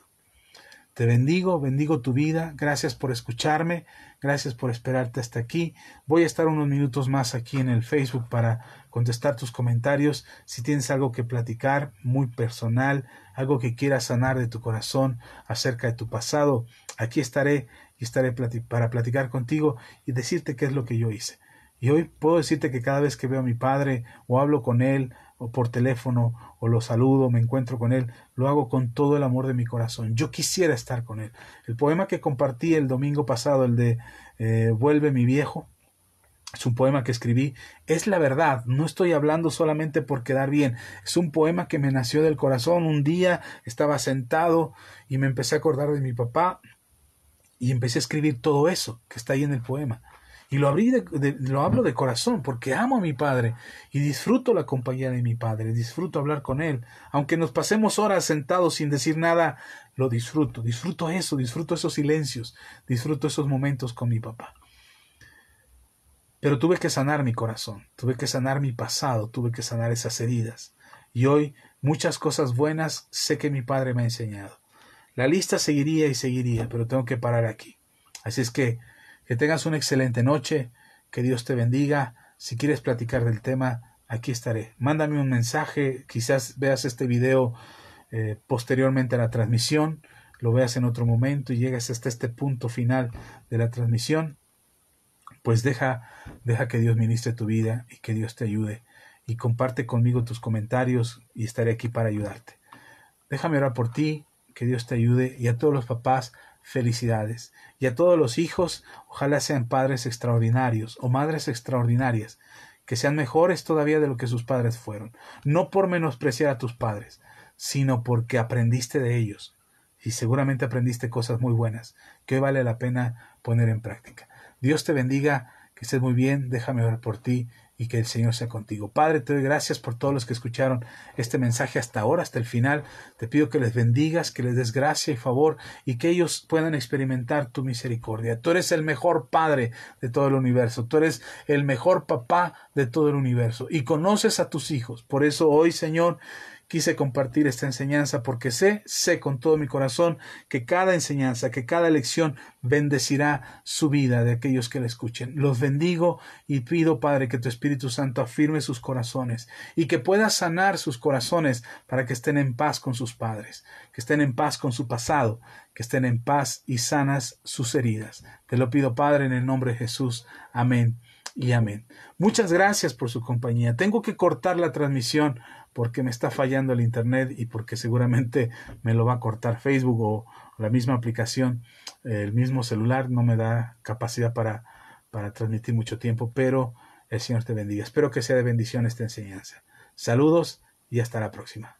Te bendigo, bendigo tu vida. Gracias por escucharme. Gracias por esperarte hasta aquí. Voy a estar unos minutos más aquí en el Facebook para contestar tus comentarios. Si tienes algo que platicar muy personal, algo que quieras sanar de tu corazón acerca de tu pasado, aquí estaré y estaré para platicar contigo y decirte qué es lo que yo hice. Y hoy puedo decirte que cada vez que veo a mi padre o hablo con él o por teléfono o lo saludo, me encuentro con él, lo hago con todo el amor de mi corazón. Yo quisiera estar con él. El poema que compartí el domingo pasado, el de Vuelve mi viejo, es un poema que escribí, es la verdad, no estoy hablando solamente por quedar bien, es un poema que me nació del corazón. Un día estaba sentado y me empecé a acordar de mi papá y empecé a escribir todo eso que está ahí en el poema. Y lo hablo de corazón porque amo a mi padre y disfruto la compañía de mi padre, disfruto hablar con él. Aunque nos pasemos horas sentados sin decir nada, lo disfruto eso, disfruto esos silencios, disfruto esos momentos con mi papá. Pero tuve que sanar mi corazón, tuve que sanar mi pasado, tuve que sanar esas heridas. Y hoy muchas cosas buenas sé que mi padre me ha enseñado. La lista seguiría y seguiría, pero tengo que parar aquí. Así es que tengas una excelente noche, que Dios te bendiga. Si quieres platicar del tema, aquí estaré. Mándame un mensaje, quizás veas este video posteriormente a la transmisión, lo veas en otro momento y llegues hasta este punto final de la transmisión. Pues deja que Dios ministre tu vida y que Dios te ayude. Y comparte conmigo tus comentarios y estaré aquí para ayudarte. Déjame orar por ti, que Dios te ayude, y a todos los papás, felicidades. Y a todos los hijos, ojalá sean padres extraordinarios o madres extraordinarias, que sean mejores todavía de lo que sus padres fueron. No por menospreciar a tus padres, sino porque aprendiste de ellos. Y seguramente aprendiste cosas muy buenas, que hoy vale la pena poner en práctica. Dios te bendiga, que estés muy bien, déjame orar por ti y que el Señor sea contigo. Padre, te doy gracias por todos los que escucharon este mensaje hasta ahora, hasta el final. Te pido que les bendigas, que les des gracia y favor y que ellos puedan experimentar tu misericordia. Tú eres el mejor Padre de todo el universo. Tú eres el mejor papá de todo el universo y conoces a tus hijos. Por eso hoy, Señor, quise compartir esta enseñanza porque sé con todo mi corazón que cada enseñanza, que cada lección bendecirá su vida de aquellos que la escuchen. Los bendigo y pido, Padre, que tu Espíritu Santo afirme sus corazones y que pueda sanar sus corazones para que estén en paz con sus padres, que estén en paz con su pasado, que estén en paz y sanas sus heridas. Te lo pido, Padre, en el nombre de Jesús. Amén y amén. Muchas gracias por su compañía. Tengo que cortar la transmisión porque me está fallando el internet y porque seguramente me lo va a cortar Facebook o la misma aplicación, el mismo celular no me da capacidad para transmitir mucho tiempo, pero el Señor te bendiga. Espero que sea de bendición esta enseñanza. Saludos y hasta la próxima.